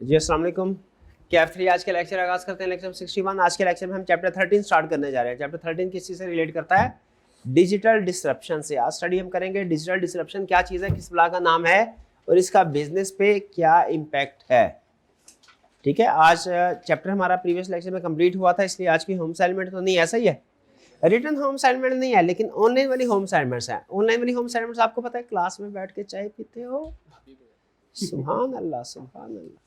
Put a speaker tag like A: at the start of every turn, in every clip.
A: जी अस्सलाम वालेकुम। कैफ 3 आज के लेक्चर आगाज करते हैं। लेक्चर 61। आज के लेक्चर में हम चैप्टर 13 स्टार्ट करने जा रहे हैं। चैप्टर 13 किस चीज़ से रिलेट करता है? डिजिटल डिसरप्शन से। आज स्टडी हम करेंगे डिजिटल डिसरप्शन क्या चीज़ है, किस बला का नाम है और इसका बिजनेस पे क्या इम्पैक्ट है। ठीक है, आज चैप्टर हमारा प्रीवियस लेक्चर में कंप्लीट हुआ था, इसलिए आज की होम असाइनमेंट तो नहीं, ऐसा ही है। रिटर्न होम असाइनमेंट नहीं है, लेकिन ऑनलाइन वाली होम असाइनमेंट्स हैं। ऑनलाइन वाली होम असाइनमेंट्स आपको पता है, क्लास में बैठ के चाय पीते हो। सुभान अल्लाह, सुभान अल्लाह।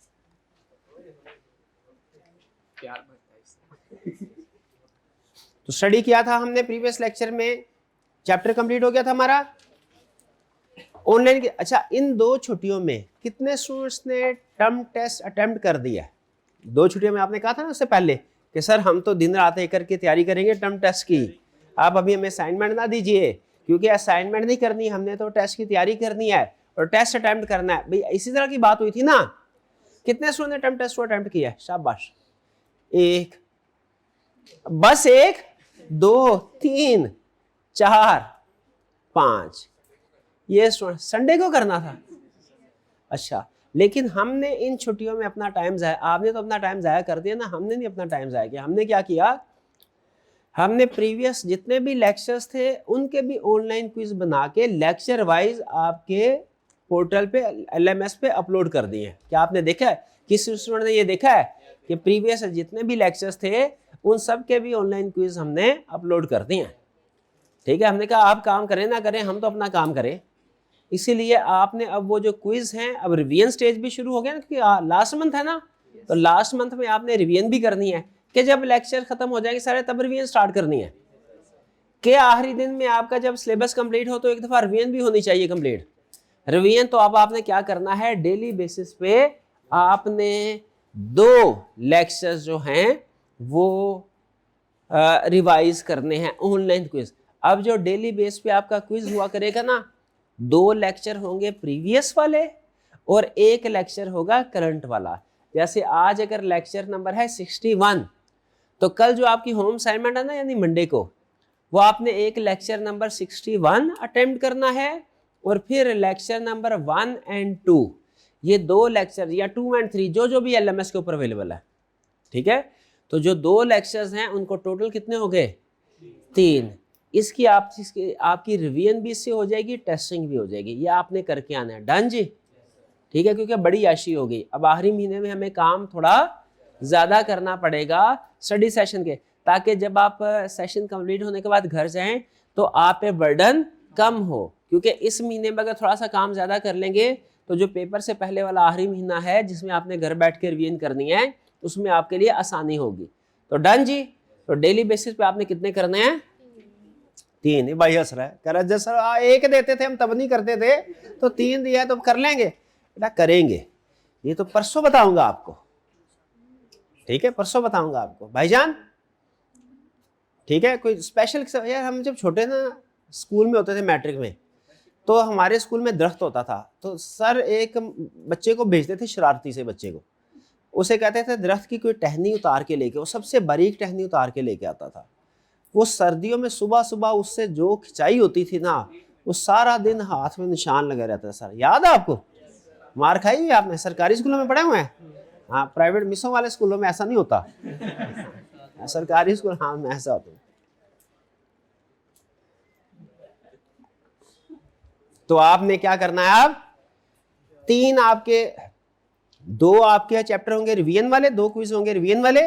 A: तो स्टडी किया था हमने प्रीवियस लेक्चर में, चैप्टर कंप्लीट हो गया था हमारा ऑनलाइन। अच्छा, इन 2 छुट्टियों में कितने स्टूडेंट्स ने टर्म टेस्ट अटेम्प्ट कर दिया? 2 छुट्टियों में आपने कहा था ना उससे पहले कि सर हम तो दिन रात एक करके तैयारी करेंगे टर्म टेस्ट की, आप अभी हमें असाइनमेंट ना दीजिए, क्योंकि असाइनमेंट नहीं करनी, हमने तो टेस्ट की तैयारी करनी है और टेस्ट अटेम्प्ट करना है। भाई इसी तरह की बात हुई थी ना। कितने स्टूडेंट ने टर्म टेस्ट को अटेम्प्ट किया? शाबाश। 1, बस 1, 2, 3, 4, 5। ये संडे को करना था। अच्छा, लेकिन हमने इन छुट्टियों में अपना टाइम जाया, आपने तो अपना टाइम जाया कर दिया ना, हमने नहीं अपना टाइम जाया किया। हमने क्या किया, हमने प्रीवियस जितने भी लेक्चर्स थे उनके भी ऑनलाइन क्विज बना के लेक्चर वाइज आपके पोर्टल पे LMS पे अपलोड कर दिए हैं। क्या आपने देखा है? किस स्टूडेंट ने ये देखा है कि प्रीवियस जितने भी लेक्चर्स थे उन सब के भी ऑनलाइन क्विज हमने अपलोड कर दिए हैं? ठीक है, हमने कहा आप काम करें ना करें, हम तो अपना काम करें। इसीलिए आपने अब वो जो क्विज हैं, अब रिवीजन स्टेज भी शुरू हो गया ना, क्योंकि लास्ट मंथ है ना, तो लास्ट मंथ में आपने रिवीजन भी करनी है कि जब लेक्चर खत्म हो जाएंगे सारे तब रिवीजन स्टार्ट करनी है कि आखिरी दिन में आपका जब सिलेबस कंप्लीट हो तो एक दफा रिवीजन भी होनी चाहिए कंप्लीट। रिवीजन तो अब आपने क्या करना है, डेली बेसिस पे आपने 2 लेक्चर्स जो हैं वो रिवाइज करने हैं ऑनलाइन क्विज। अब जो डेली बेस पे आपका क्विज हुआ करेगा ना, 2 लेक्चर होंगे प्रीवियस वाले और 1 लेक्चर होगा करंट वाला। जैसे आज अगर लेक्चर नंबर है 61, तो कल जो आपकी होम असाइनमेंट है ना, यानी मंडे को, वो आपने एक लेक्चर नंबर 61 अटेम्प्ट करना है और फिर लेक्चर नंबर 1 और 2, ये 2 लेक्चर या 2 और 3 जो भी LMS के ऊपर अवेलेबल है। ठीक है, तो जो 2 लेक्चर्स हैं उनको टोटल कितने हो गए? 3। इसकी आपकी रिवीजन भी इससे हो जाएगी, टेस्टिंग भी हो जाएगी। ये आपने करके आना है। डन जी? ठीक है, क्योंकि बड़ी याशी हो गई। अब आखिरी महीने में हमें काम थोड़ा ज़्यादा करना पड़ेगा स्टडी सेशन के, ताकि जब आप सेशन कंप्लीट होने के बाद घर जाएं तो आप पे बर्डन कम हो। क्योंकि इस महीने में अगर थोड़ा सा काम ज़्यादा कर लेंगे तो जो पेपर से पहले वाला आखिरी महीना है जिसमें आपने घर बैठ के रिवीजन करनी है, उसमें आपके लिए आसानी होगी। तो डन जी? तो डेली बेसिस पे आपने कितने करने हैं? 3। भाई हंस रहा है, कह रहा जैसा 1 देते थे हम तब नहीं करते थे, तो 3 दिया तो कर लेंगे। बेटा करेंगे, ये तो परसों बताऊंगा आपको। ठीक है, परसों बताऊंगा आपको भाईजान। ठीक है, कोई स्पेशल यार, हम जब छोटे ना स्कूल में होते थे मैट्रिक में, तो हमारे स्कूल में दरख्त होता था, तो सर एक बच्चे को भेजते थे, शरारती से बच्चे को, उसे कहते थे दरख्त की कोई टहनी उतार के लेके, वो सबसे बारीक टहनी उतार के लेके आता था। वो सर्दियों में सुबह सुबह उससे जो खिंचाई होती थी ना, वो सारा दिन हाथ में निशान लगे रहता था। सर याद है आपको? मार खाई हुई आपने? सरकारी स्कूलों में पढ़े हुए हैं? हाँ, प्राइवेट मिसों वाले स्कूलों में ऐसा नहीं होता। सरकारी स्कूल हाँ में ऐसा होता है। तो आपने क्या करना है, अब 3 आपके 2 आपके चैप्टर होंगे रिवीजन वाले, 2 क्विज होंगे रिवीजन वाले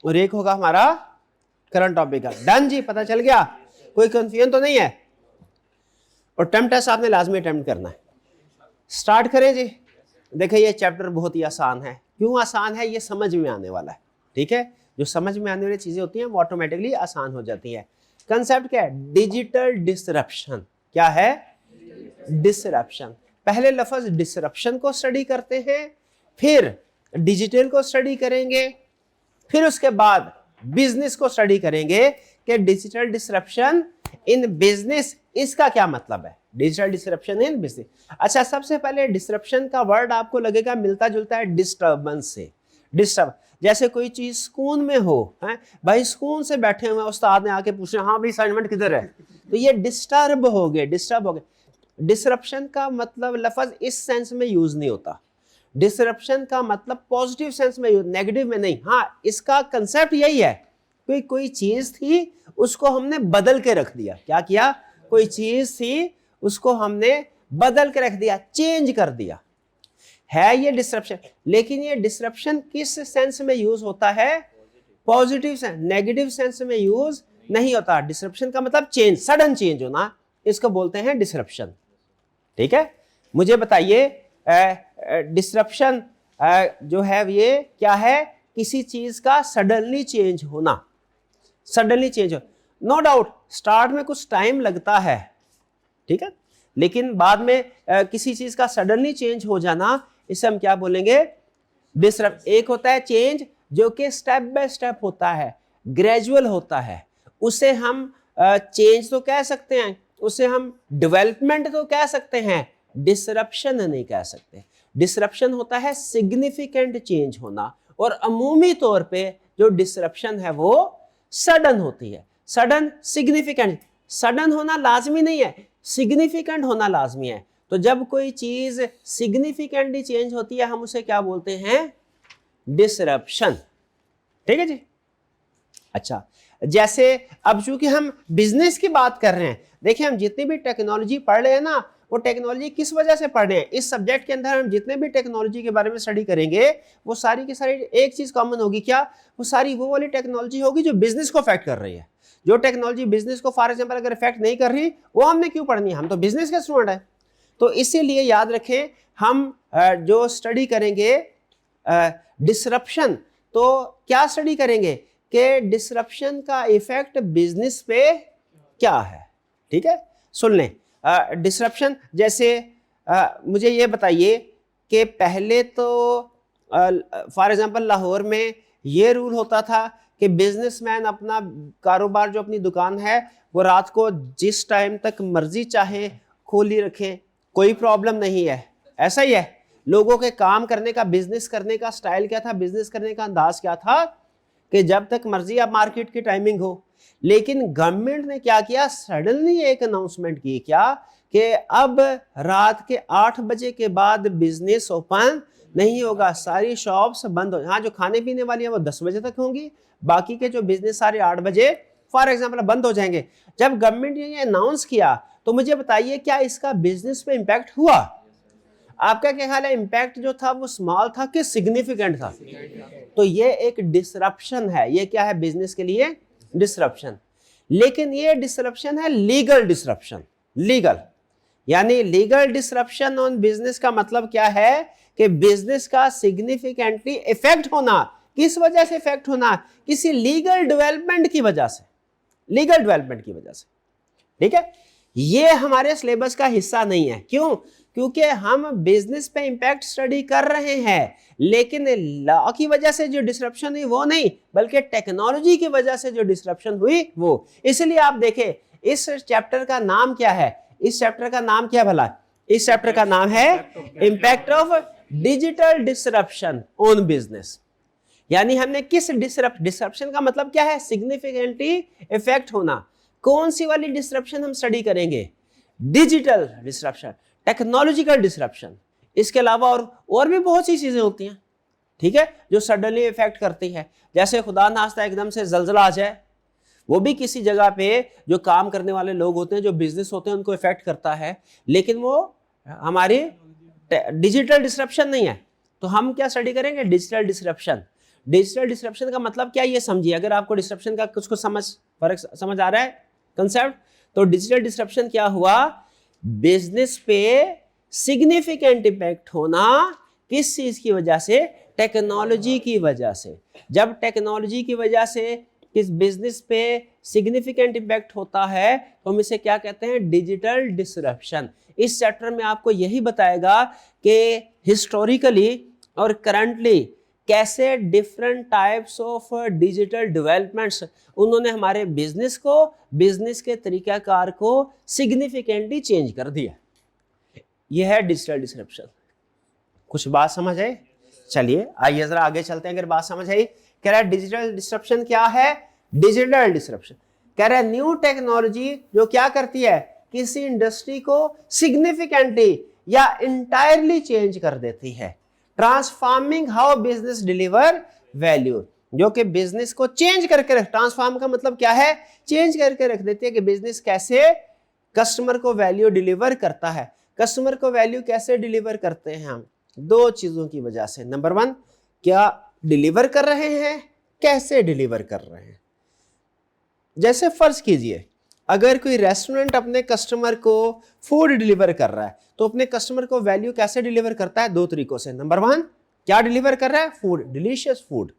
A: और 1 होगा हमारा करंट टॉपिक का। डन जी? पता चल गया? कोई कंफ्यूजन तो नहीं है? और टर्म टेस्ट आपने लाजमी अटेम्प्ट करना है। स्टार्ट करें जी। देखिए ये चैप्टर बहुत ही आसान है। क्यों आसान है? ये समझ में आने वाला है। ठीक है, जो समझ में आने वाली चीजें होती हैं वो ऑटोमेटिकली आसान हो जाती है। कंसेप्ट क्या है? Digital disruption. क्या है? डिसरप्शन। पहले लफ्ज डिसरप्शन को स्टडी करते हैं, फिर डिजिटल को स्टडी करेंगे, फिर उसके बाद बिजनेस को स्टडी करेंगे कि डिजिटल डिसरप्शन इन बिजनेस, इसका क्या मतलब है? Digital disruption in business. अच्छा, सबसे पहले डिसरप्शन का वर्ड आपको लगेगा मिलता जुलता है डिस्टर्बेंस से। डिस्टर्ब, जैसे कोई चीज सुकून में हो, है भाई, सुकून से बैठे हुए उस्ताद ने आके पूछ रहे हाँ भाई असाइनमेंट किधर है, तो ये डिस्टर्ब हो गए, डिस्टर्ब हो गए। डिसरप्शन का मतलब लफज इस सेंस में यूज नहीं होता। डिसरप्शन का मतलब पॉजिटिव सेंस में यूज, नेगेटिव में नहीं। हाँ, इसका कंसेप्ट यही है, कोई चीज थी उसको हमने बदल के रख दिया। क्या किया? कोई चीज थी उसको हमने बदल के रख दिया, चेंज कर दिया, है ये डिसरप्शन। लेकिन ये डिसरप्शन किस सेंस में यूज होता है? पॉजिटिव सेंस, नेगेटिव सेंस में यूज नहीं होता। डिसरप्शन का मतलब चेंज, सडन चेंज होना, इसको बोलते हैं डिसरप्शन। ठीक है, मुझे बताइए डिसरप्शन जो है ये क्या है? किसी चीज का सडनली चेंज होना, सडनली चेंज हो। नो डाउट स्टार्ट में कुछ टाइम लगता है, ठीक है, लेकिन बाद में किसी चीज का सडनली चेंज हो जाना, इसे हम क्या बोलेंगे? डिसरप्ट। एक होता है चेंज जो कि स्टेप बाय स्टेप होता है, ग्रेजुअल होता है, उसे हम चेंज तो कह सकते हैं, उसे हम डेवलपमेंट तो कह सकते हैं, डिसरप्शन नहीं कह सकते। डिसरप्शन होता है सिग्निफिकेंट चेंज होना, और अमूमी तौर पे जो डिसरप्शन है वो सडन होती है। Sudden, significant. सडन होना लाजमी नहीं है, सिग्निफिकेंट होना लाजमी है। तो जब कोई चीज सिग्निफिकेंटली चेंज होती है हम उसे क्या बोलते हैं? डिसरप्शन। ठीक है जी। अच्छा, जैसे अब चूंकि हम बिजनेस की बात कर रहे हैं, देखिए हम जितनी भी टेक्नोलॉजी पढ़ रहे हैं ना, वो टेक्नोलॉजी किस वजह से पढ़ रहे हैं? इस सब्जेक्ट के अंदर हम जितने भी टेक्नोलॉजी के बारे में स्टडी करेंगे वो सारी की सारी एक चीज कॉमन होगी। क्या? वो सारी वो वाली टेक्नोलॉजी होगी जो बिजनेस को अफेक्ट कर रही है। जो टेक्नोलॉजी बिजनेस को फॉर एग्जाम्पल अगर इफेक्ट नहीं कर रही, वो हमने क्यों पढ़नी है? हम तो बिजनेस के स्टूडेंट हैं। तो इसीलिए याद रखें, हम जो स्टडी करेंगे डिसरप्शन, तो क्या स्टडी करेंगे कि डिसरप्शन का इफेक्ट बिजनेस पे क्या है। ठीक है, सुन लें। डिसरप्शन जैसे मुझे ये बताइए कि पहले तो फॉर एग्जांपल लाहौर में ये रूल होता था कि बिजनेसमैन अपना कारोबार, जो अपनी दुकान है, वो रात को जिस टाइम तक मर्जी चाहे खोली रखें, कोई प्रॉब्लम नहीं है। ऐसा ही है। लोगों के काम करने का, बिजनेस करने का स्टाइल क्या था, बिजनेस करने का अंदाज क्या था कि जब तक मर्जी आप मार्केट की टाइमिंग हो। लेकिन गवर्नमेंट ने क्या किया? सडनली एक अनाउंसमेंट की, क्या कि अब रात के 8 बजे के बाद बिजनेस ओपन नहीं होगा, सारी शॉप्स बंद हो। हाँ, जो खाने पीने वाली है वो 10 बजे तक होंगी, बाकी के जो बिजनेस सारे 8 बजे फॉर एग्जाम्पल बंद हो जाएंगे। जब गवर्नमेंट ने ये अनाउंस किया तो मुझे बताइए क्या इसका बिजनेस पे इंपैक्ट हुआ? आपका क्या ख्याल है? इंपैक्ट जो था वो स्मॉल था कि सिग्निफिकेंट था? तो ये एक डिसरप्शन है। ये क्या है बिजनेस के लिए? डिसरप्शन। लेकिन ये डिसरप्शन है लीगल डिसरप्शन। लीगल यानी लीगल डिसरप्शन ऑन बिजनेस का मतलब क्या है कि बिजनेस का सिग्निफिकेंटली इफेक्ट होना। किस वजह से इफेक्ट होना? किसी लीगल डेवलपमेंट की वजह से, लीगल डेवलपमेंट की वजह से। ठीक है, ये हमारे सिलेबस का हिस्सा नहीं है। क्यों? क्योंकि हम बिजनेस पे इंपैक्ट स्टडी कर रहे हैं, लेकिन लॉ की वजह से जो डिसरप्शन हुई वो नहीं, बल्कि टेक्नोलॉजी की वजह से जो डिसरप्शन हुई वो। इसलिए आप देखें इस चैप्टर का नाम क्या है? इस चैप्टर का नाम क्या भला? इस चैप्टर का नाम है impact of digital disruption on business. यानी हमने किस डिसरप्शन का मतलब क्या है? सिग्निफिकेंटली इफेक्ट होना। कौन सी वाली डिसरप्शन हम स्टडी करेंगे? Digital disruption, technological disruption. इसके अलावा और भी बहुत सी चीजें होती हैं, ठीक है, जो सडनली इफेक्ट करती है। जैसे खुदा नास्ता एकदम से जलजला आ जाए, वो भी किसी जगह पे जो काम करने वाले लोग होते हैं, जो बिजनेस होते हैं, उनको इफेक्ट करता है, लेकिन वो हमारी डिजिटल डिसरप्शन नहीं है। तो हम क्या स्टडी करेंगे? Digital disruption. डिजिटल डिसरप्शन का मतलब क्या, ये समझिए। अगर आपको डिसरप्शन का कुछ फर्क समझ आ रहा है कंसेप्ट, तो डिजिटल डिसरप्शन क्या हुआ? बिजनेस पे सिग्निफिकेंट इम्पैक्ट होना। किस चीज की वजह से? टेक्नोलॉजी की वजह से। जब टेक्नोलॉजी की वजह से किस बिजनेस पे सिग्निफिकेंट इम्पैक्ट होता है तो हम इसे क्या कहते हैं? Digital disruption. इस चैप्टर में आपको यही बताएगा कि हिस्टोरिकली और करंटली कैसे different types of digital developments उन्होंने हमारे बिजनेस को, बिजनेस के तरीकाकार को सिग्निफिकेंटली चेंज कर दिया। यह है डिजिटल डिसरप्शन। कुछ बात समझ आई? चलिए आइए जरा आगे चलते हैं। अगर बात समझ आई, कह रहा है डिजिटल डिसरप्शन क्या है? डिजिटल डिसरप्शन कह रहा है न्यू टेक्नोलॉजी जो क्या करती है? किसी इंडस्ट्री को सिग्निफिकेंटली या इंटायरली चेंज कर देती है। Transforming how business deliver value, जो कि बिजनेस को चेंज करके रख, ट्रांसफॉर्म का मतलब क्या है, चेंज करके रख देते हैं कि बिजनेस कैसे कस्टमर को वैल्यू डिलीवर करता है। कस्टमर को वैल्यू कैसे डिलीवर करते हैं हम, दो चीजों की वजह से। नंबर वन, क्या डिलीवर कर रहे हैं, कैसे डिलीवर कर रहे हैं। जैसे फर्ज कीजिए अगर कोई रेस्टोरेंट अपने कस्टमर को फूड डिलीवर कर रहा है तो अपने कस्टमर को वैल्यू कैसे डिलीवर करता है, दो तरीकों से। नंबर वन, क्या डिलीवर कर रहा है, फूड, डिलीशियस फूड।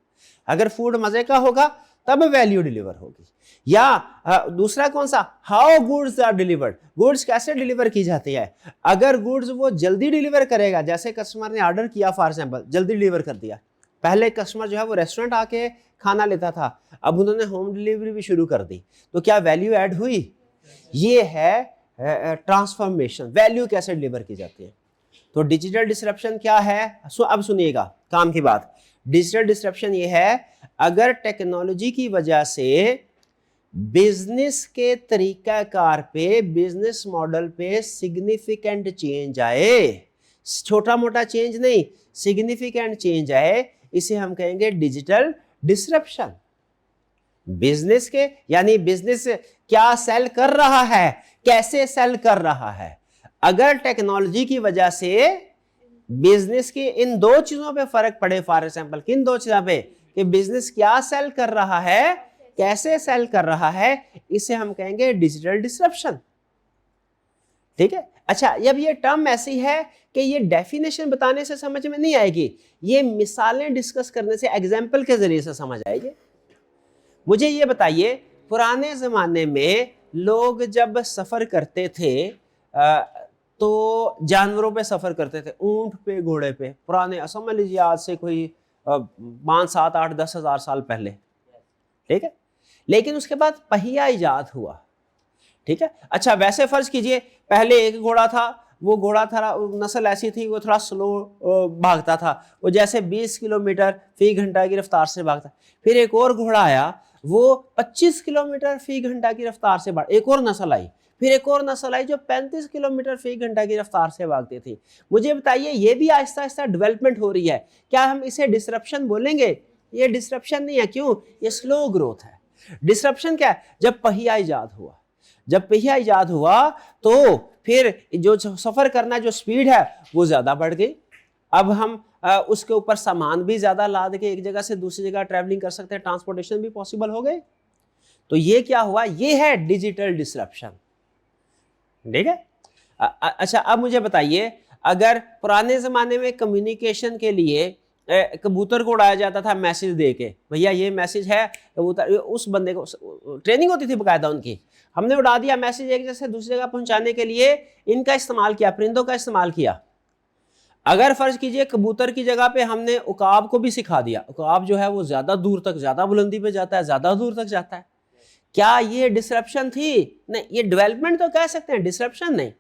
A: अगर फूड मजे का होगा तब वैल्यू डिलीवर होगी। या दूसरा कौन सा, how goods are delivered, goods कैसे डिलीवर की जाती है। अगर गुड्स वो जल्दी डिलीवर करेगा, जैसे कस्टमर ने ऑर्डर किया फॉर एग्जांपल, जल्दी डिलीवर कर दिया। पहले कस्टमर जो है वो रेस्टोरेंट आके खाना लेता था, अब उन्होंने होम डिलीवरी भी शुरू कर दी, तो क्या वैल्यू ऐड हुई। ये है ट्रांसफॉर्मेशन, वैल्यू कैसे डिलीवर की जाती है। तो डिजिटल डिसरप्शन क्या है, अब सुनिएगा काम की बात। डिजिटल डिसरप्शन ये है अगर टेक्नोलॉजी की वजह से बिजनेस के तरीकाकार पे, बिजनेस मॉडल पे सिग्निफिकेंट चेंज आए, छोटा मोटा चेंज नहीं, सिग्निफिकेंट चेंज आए, इसे हम कहेंगे डिजिटल डिसरप्शन। बिजनेस के यानी बिजनेस क्या सेल कर रहा है, कैसे सेल कर रहा है। अगर टेक्नोलॉजी की वजह से बिजनेस की इन दो चीजों पे फर्क पड़े, फॉर एग्जांपल किन दो चीजों पे, कि बिजनेस क्या सेल कर रहा है, कैसे सेल कर रहा है, इसे हम कहेंगे डिजिटल डिसरप्शन। ठीक है। अच्छा, अब ये टर्म ऐसी है कि ये डेफिनेशन बताने से समझ में नहीं आएगी, ये मिसालें डिस्कस करने से, एग्जाम्पल के जरिए से समझ आएगी। मुझे ये बताइए, पुराने जमाने में लोग जब सफर करते थे तो जानवरों पे सफर करते थे, ऊंट पे, घोड़े पे, पुराने, समझ लीजिए आज से कोई 5, 7, 8, 10 हजार साल पहले। ठीक है। लेकिन उसके बाद पहिया इजाद हुआ। ठीक है। अच्छा, वैसे फर्ज कीजिए पहले एक घोड़ा था, वो घोड़ा था, नस्ल ऐसी थी वो थोड़ा स्लो भागता था, वो जैसे 20 किलोमीटर फी घंटा की रफ्तार से भागता। फिर एक और घोड़ा आया, वो 25 किलोमीटर फी घंटा की रफ्तार से भाग, एक और नस्ल आई। फिर एक और नस्ल आई जो 35 किलोमीटर फी घंटा की रफ्तार से भागती थी। मुझे बताइए, ये भी आहिस्ता आहिस्ता डेवलपमेंट हो रही है, क्या हम इसे डिसरप्शन बोलेंगे? ये डिसरप्शन नहीं है। क्यों? ये स्लो ग्रोथ है। डिसरप्शन क्या है? जब पहिया इजाद हुआ, जब पहिया इजाद हुआ तो फिर जो सफर करना, जो स्पीड है वो ज्यादा बढ़ गई। अब हम उसके ऊपर सामान भी ज्यादा लाद के एक जगह से दूसरी जगह ट्रैवलिंग कर सकते हैं, ट्रांसपोर्टेशन भी पॉसिबल हो गए। तो ये क्या हुआ? ये है डिजिटल डिसरप्शन। ठीक है। अच्छा, अब मुझे बताइए, अगर पुराने जमाने में कम्युनिकेशन के लिए कबूतर को उड़ाया जाता था मैसेज दे के, भैया ये मैसेज है, कबूतर, उस बंदे को ट्रेनिंग होती थी बकायदा उनकी, हमने उड़ा दिया मैसेज एक जगह से दूसरी जगह पहुंचाने के लिए इनका इस्तेमाल किया, परिंदों का इस्तेमाल किया। अगर फर्ज कीजिए कबूतर की जगह पे हमने उकाब को भी सिखा दिया, उकाब जो है वो ज्यादा दूर तक, ज्यादा बुलंदी पे जाता है, ज्यादा दूर तक जाता है, क्या ये डिसरप्शन थी? नहीं, ये डेवलपमेंट तो कह सकते हैं, डिसरप्शन नहीं।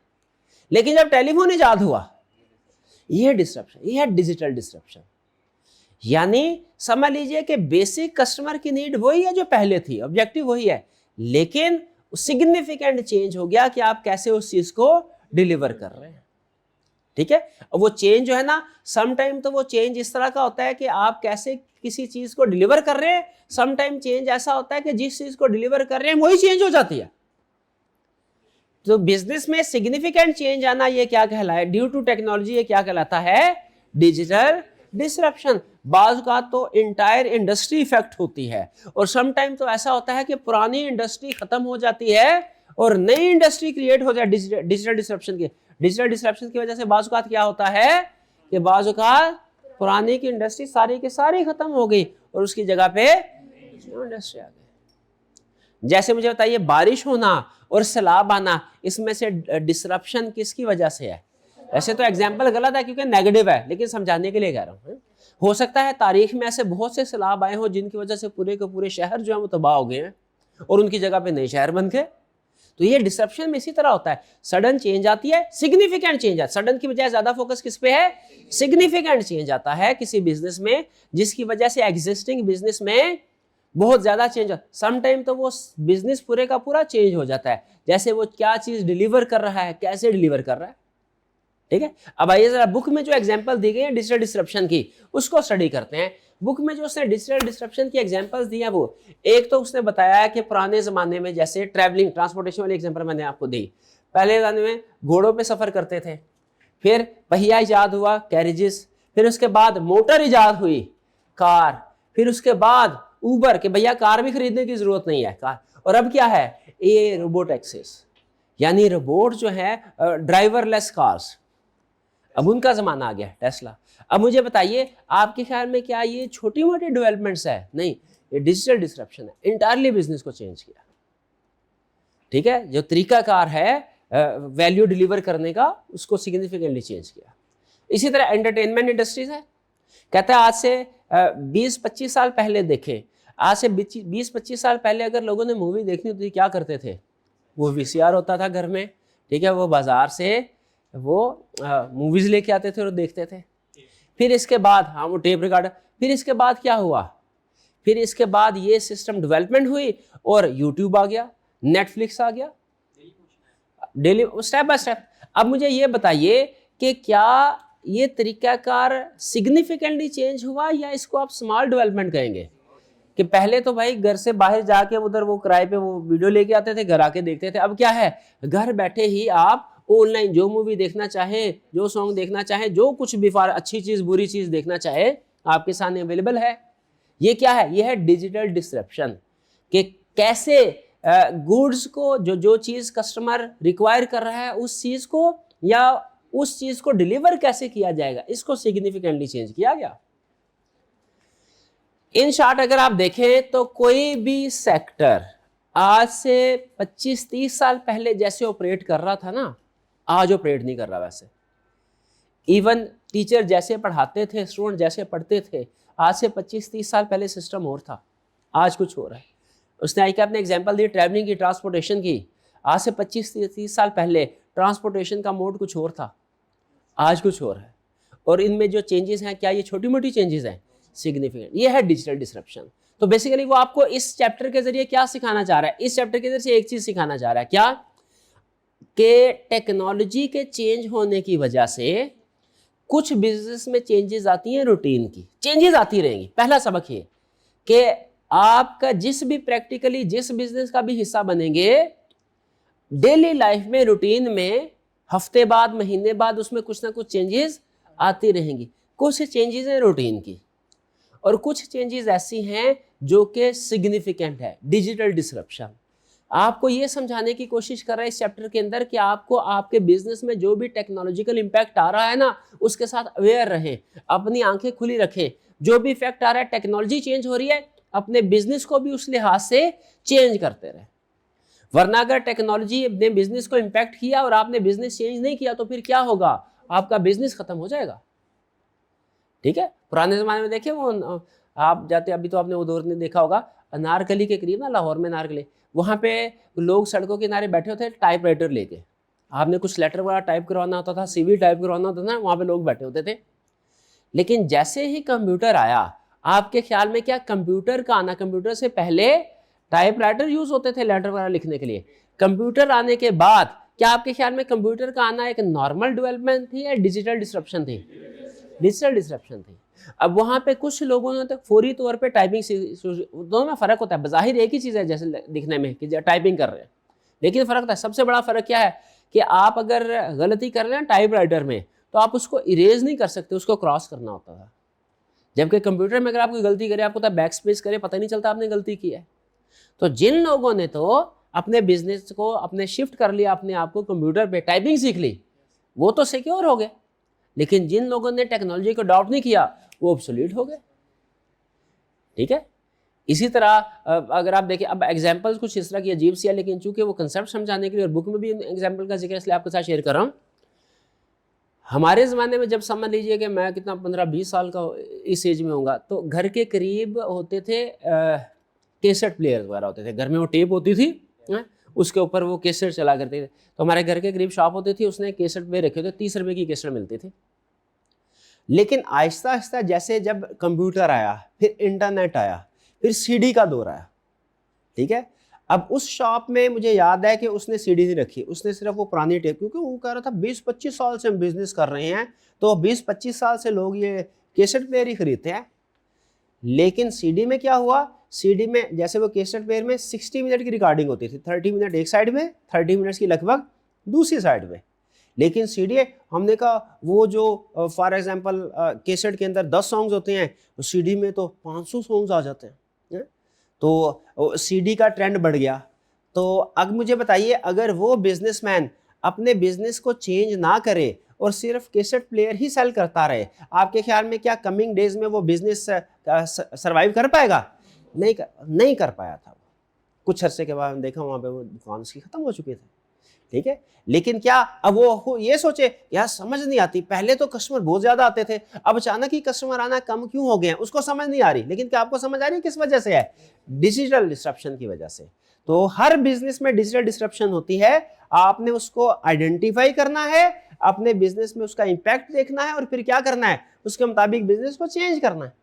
A: लेकिन जब टेलीफोन इजाद हुआ, ये डिसरप्शन, ये है डिजिटल डिसरप्शन। यानी समझ लीजिए कि बेसिक कस्टमर की नीड वही है जो पहले थी, ऑब्जेक्टिव वही है, लेकिन सिग्निफिकेंट चेंज हो गया कि आप कैसे उस चीज को डिलीवर कर रहे हैं। ठीक है। वो चेंज जो है ना, सम टाइम तो वो चेंज इस तरह का होता है कि आप कैसे किसी चीज को डिलीवर कर रहे हैं, सम टाइम चेंज ऐसा होता है कि जिस चीज को डिलीवर कर रहे हैं वही चेंज हो जाती है। तो बिजनेस में सिग्निफिकेंट चेंज आना, ये क्या कहलाता है? ड्यू टू टेक्नोलॉजी, ये क्या कहलाता है? Digital disruption. बाज़ का तो इंटायर इंडस्ट्री इफेक्ट होती है, और सम टाइम तो ऐसा होता है कि पुरानी इंडस्ट्री खत्म हो जाती है और नई इंडस्ट्री क्रिएट हो जाए डिजिटल डिसरप्शन की। डिजिटल डिसरप्शन की वजह से बाज़ का क्या होता है कि बाज़ का पुरानी की इंडस्ट्री सारी की सारी खत्म हो गई और उसकी जगह पे इंडस्ट्री आ गई। जैसे मुझे बताइए, बारिश होना और सैलाब आना, इसमें से डिसरप्शन किसकी वजह से है? ऐसे तो एग्जाम्पल गलत है क्योंकि नेगेटिव है, लेकिन समझाने के लिए कह रहा हूँ। हो सकता है तारीख में ऐसे बहुत से सैलाब आए हो जिनकी वजह से पूरे के पूरे शहर जो है वो तबाह हो गए हैं और उनकी जगह पे नए शहर बन गए। तो ये डिसरप्शन में इसी तरह होता है, सडन चेंज आती है, सिग्निफिकेंट चेंज आता है। सडन की बजाय ज्यादा फोकस किस पे है? सिग्निफिकेंट चेंज आता है किसी बिजनेस में, जिसकी वजह से एग्जिस्टिंग बिजनेस में बहुत ज्यादा चेंज होता है। सम टाइम तो वो बिजनेस पूरे का पूरा चेंज हो जाता है, जैसे वो क्या चीज डिलीवर कर रहा है, कैसे डिलीवर कर रहा है। ठीक है। अब आइए जरा बुक में जो एग्जांपल दी गई है डिजिटल डिसरप्शन की उसको स्टडी करते हैं। बुक में जो उसने डिजिटल डिसरप्शन की एग्जांपल्स दी है वो एक तो उसने बताया है कि पुराने जमाने में जैसे ट्रैवलिंग ट्रांसपोर्टेशन वाली एग्जांपल मैंने आपको दी, पहले जमाने में घोड़ों पे सफर करते थे, फिर पहिया इजाद हुआ कैरेजेस, फिर उसके बाद मोटर इजाद हुई कार, फिर उसके बाद उबर के भैया कार भी खरीदने की जरूरत नहीं है कार, और अब क्या है ये रोबोट एक्सेस यानी रोबोट जो है ड्राइवरलेस कार्स, अब उनका जमाना आ गया टेस्ला। अब मुझे बताइए आपके ख्याल में क्या ये छोटी मोटी डेवलपमेंट्स है? नहीं, ये डिजिटल डिसरप्शन है, इंटायरली बिजनेस को चेंज किया। ठीक है, जो तरीकाकार है वैल्यू डिलीवर करने का उसको सिग्निफिकेंटली चेंज किया। इसी तरह एंटरटेनमेंट इंडस्ट्रीज है, कहता है आज से 20-25 साल पहले देखें, आज से 20-25 साल पहले अगर लोगों ने मूवी देखनी होती क्या करते थे? वो वीसीआर होता था घर में, ठीक है, वो बाजार से वो मूवीज लेके आते थे और देखते थे। फिर इसके बाद हाँ वो टेप रिकॉर्डर, फिर इसके बाद क्या हुआ? फिर इसके बाद ये सिस्टम डेवलपमेंट हुई और यूट्यूब आ गया, नेटफ्लिक्स आ गया, डेली स्टेप बाय स्टेप। अब मुझे ये बताइए कि क्या ये तरीकाकार सिग्निफिकेंटली चेंज हुआ या इसको आप स्मॉल डेवलपमेंट कहेंगे? कि पहले तो भाई घर से बाहर जाके उधर वो किराए पे वो वीडियो लेके आते थे, घर आके देखते थे। अब क्या है, घर बैठे ही आप ऑनलाइन जो मूवी देखना चाहे, जो सॉन्ग देखना चाहे, जो कुछ भी अच्छी चीज बुरी चीज देखना चाहे आपके सामने अवेलेबल है। ये क्या है? ये है डिजिटल डिसरप्शन कि कैसे गुड्स को जो चीज कस्टमर रिक्वायर कर रहा है उस चीज को या उस चीज को डिलीवर कैसे किया जाएगा, इसको सिग्निफिकेंटली चेंज किया गया। इन शॉर्ट अगर आप देखें तो कोई भी सेक्टर आज से 25-30 साल पहले जैसे ऑपरेट कर रहा था ना, आज ऑपरेट नहीं कर रहा वैसे। इवन टीचर जैसे पढ़ाते थे, स्टूडेंट जैसे पढ़ते थे, आज से 25-30 साल पहले सिस्टम और था, आज कुछ हो रहा है। उसने आई क्या अपने एग्जांपल दी ट्रैवलिंग की, ट्रांसपोर्टेशन की। आज से 25-30 साल पहले ट्रांसपोर्टेशन का मोड कुछ और था, आज कुछ और है। और इनमें जो चेंजेस हैं, क्या ये छोटी मोटी चेंजेस हैं? सिग्निफिकेंट। ये है डिजिटल डिसरप्शन। तो बेसिकली वो आपको इस चैप्टर के जरिए क्या सिखाना चाह रहा है? इस चैप्टर के जरिए एक चीज सिखाना चाह रहा है, क्या कि टेक्नोलॉजी के चेंज होने की वजह से कुछ बिजनेस में चेंजेस आती हैं, रूटीन की चेंजेस आती रहेंगी। पहला सबक ये कि आपका जिस भी प्रैक्टिकली जिस बिजनेस का भी हिस्सा बनेंगे, डेली लाइफ में रूटीन में हफ्ते बाद महीने बाद उसमें कुछ ना कुछ चेंजेस आती रहेंगी। कुछ चेंजेस हैं रूटीन की और कुछ चेंजेस ऐसी हैं जो कि सिग्निफिकेंट है, डिजिटल डिसरप्शन। आपको ये समझाने की कोशिश कर रहा है इस चैप्टर के अंदर कि आपको आपके बिजनेस में जो भी टेक्नोलॉजिकल इंपैक्ट आ रहा है ना, उसके साथ अवेयर रहें, अपनी आंखें खुली रखें। जो भी इफेक्ट आ रहा है, टेक्नोलॉजी चेंज हो रही है, अपने बिजनेस को भी उस लिहाज से चेंज करते रहे। वरना अगर टेक्नोलॉजी अपने बिजनेस को इंपैक्ट किया और आपने बिजनेस चेंज नहीं किया तो फिर क्या होगा? आपका बिजनेस खत्म हो जाएगा। ठीक है, पुराने जमाने में देखिए वो आप जाते, अभी तो आपने वो दौर नहीं देखा होगा, अनारकली के करीब ना, लाहौर में अनारकली, वहाँ पे लोग सड़कों के किनारे बैठे होते थे टाइपराइटर लेके। आपने कुछ लेटर वगैरह टाइप करवाना होता था, सीवी टाइप करवाना होता था ना, वहाँ पे लोग बैठे होते थे। लेकिन जैसे ही कंप्यूटर आया, आपके ख्याल में क्या कंप्यूटर का आना, कंप्यूटर से पहले टाइपराइटर यूज होते थे लेटर वगैरह लिखने के लिए, कंप्यूटर आने के बाद क्या आपके ख्याल में कंप्यूटर का आना एक नॉर्मल डेवलपमेंट थी या डिजिटल डिसरप्शन थी? डिजिटल डिसरप्शन थी। अब वहां पे कुछ लोगों ने तो फौरी तौर पे टाइपिंग, दोनों में फर्क होता है, बज़ाहिर एक ही चीज है जैसे दिखने में कि टाइपिंग कर रहे हैं, लेकिन फर्क होता है। सबसे बड़ा फर्क क्या है कि आप अगर गलती कर रहे हैं टाइपराइटर में तो आप उसको इरेज नहीं कर सकते, उसको क्रॉस करना होता था। जबकि कंप्यूटर में अगर आप कोई गलती करें, आपको बैक स्पेस करे, पता नहीं चलता आपने गलती की है। तो जिन लोगों ने तो अपने बिजनेस को अपने शिफ्ट कर लिया, अपने आप को कंप्यूटर पे टाइपिंग सीख ली, वो तो सिक्योर हो गए। लेकिन जिन लोगों ने टेक्नोलॉजी को अडॉप्ट नहीं किया वो ऑब्सोलीट हो गए। ठीक है, इसी तरह अगर आप देखें, अब एग्जांपल्स कुछ इस तरह की अजीब सी है, लेकिन चूंकि वो कंसेप्ट समझाने के लिए और बुक में भी एग्जांपल का जिक्र इसलिए आपके साथ शेयर कर रहा हूँ। हमारे ज़माने में जब समझ लीजिए कि मैं कितना 15-20 साल का इस एज में होऊंगा, तो घर के करीब होते थे कैसेट प्लेयर वगैरह होते थे, घर में वो टेप होती थी, उसके ऊपर वो कैसेट चला करते थे। तो हमारे घर के करीब शॉप होती थी, उसने कैसेट प्लेयर रखे थे, 30 रुपए की कैसेट मिलती थी। लेकिन आहिस्ता आहिस्ता जैसे जब कंप्यूटर आया, फिर इंटरनेट आया, फिर सीडी का दौर आया, ठीक है, अब उस शॉप में मुझे याद है कि उसने सीडी नहीं रखी, उसने सिर्फ वो पुरानी टेप, क्योंकि वो कह रहा था 20-25 साल से हम बिजनेस कर रहे हैं, तो 20-25 साल से लोग ये कैसेट प्लेयर ही खरीदते हैं। लेकिन सीडी में क्या हुआ, सीडी में जैसे वो कैसेट प्लेयर में 60 मिनट की रिकॉर्डिंग होती थी, 30 मिनट एक साइड में, 30 मिनट्स की लगभग दूसरी साइड में। लेकिन सीडी हमने कहा वो जो फॉर एग्जांपल कैसेट के अंदर 10 सॉन्ग्स होते हैं, तो सीडी में तो 500 सॉन्ग्स आ जाते हैं। तो सीडी का ट्रेंड बढ़ गया। तो अब मुझे बताइए, अगर वो बिजनेसमैन अपने बिजनेस को चेंज ना करे और सिर्फ कैसेट प्लेयर ही सेल करता रहे, आपके ख्याल में क्या कमिंग डेज में वो बिजनेस सरवाइव कर पाएगा? नहीं कर पाया था। कुछ अरसे के बाद देखा वहाँ पे वो दुकान उसकी खत्म हो चुके थे, ठीक है। लेकिन क्या अब वो ये सोचे, यार समझ नहीं आती, पहले तो कस्टमर बहुत ज्यादा आते थे, अब अचानक ही कस्टमर आना कम क्यों हो गए हैं, उसको समझ नहीं आ रही। लेकिन क्या आपको समझ आ रही है किस वजह से है? डिजिटल डिस्ट्रप्शन की वजह से। तो हर बिजनेस में डिजिटल डिस्ट्रप्शन होती है, आपने उसको आइडेंटिफाई करना है, अपने बिजनेस में उसका इंपैक्ट देखना है और फिर क्या करना है, उसके मुताबिक बिजनेस को चेंज करना है,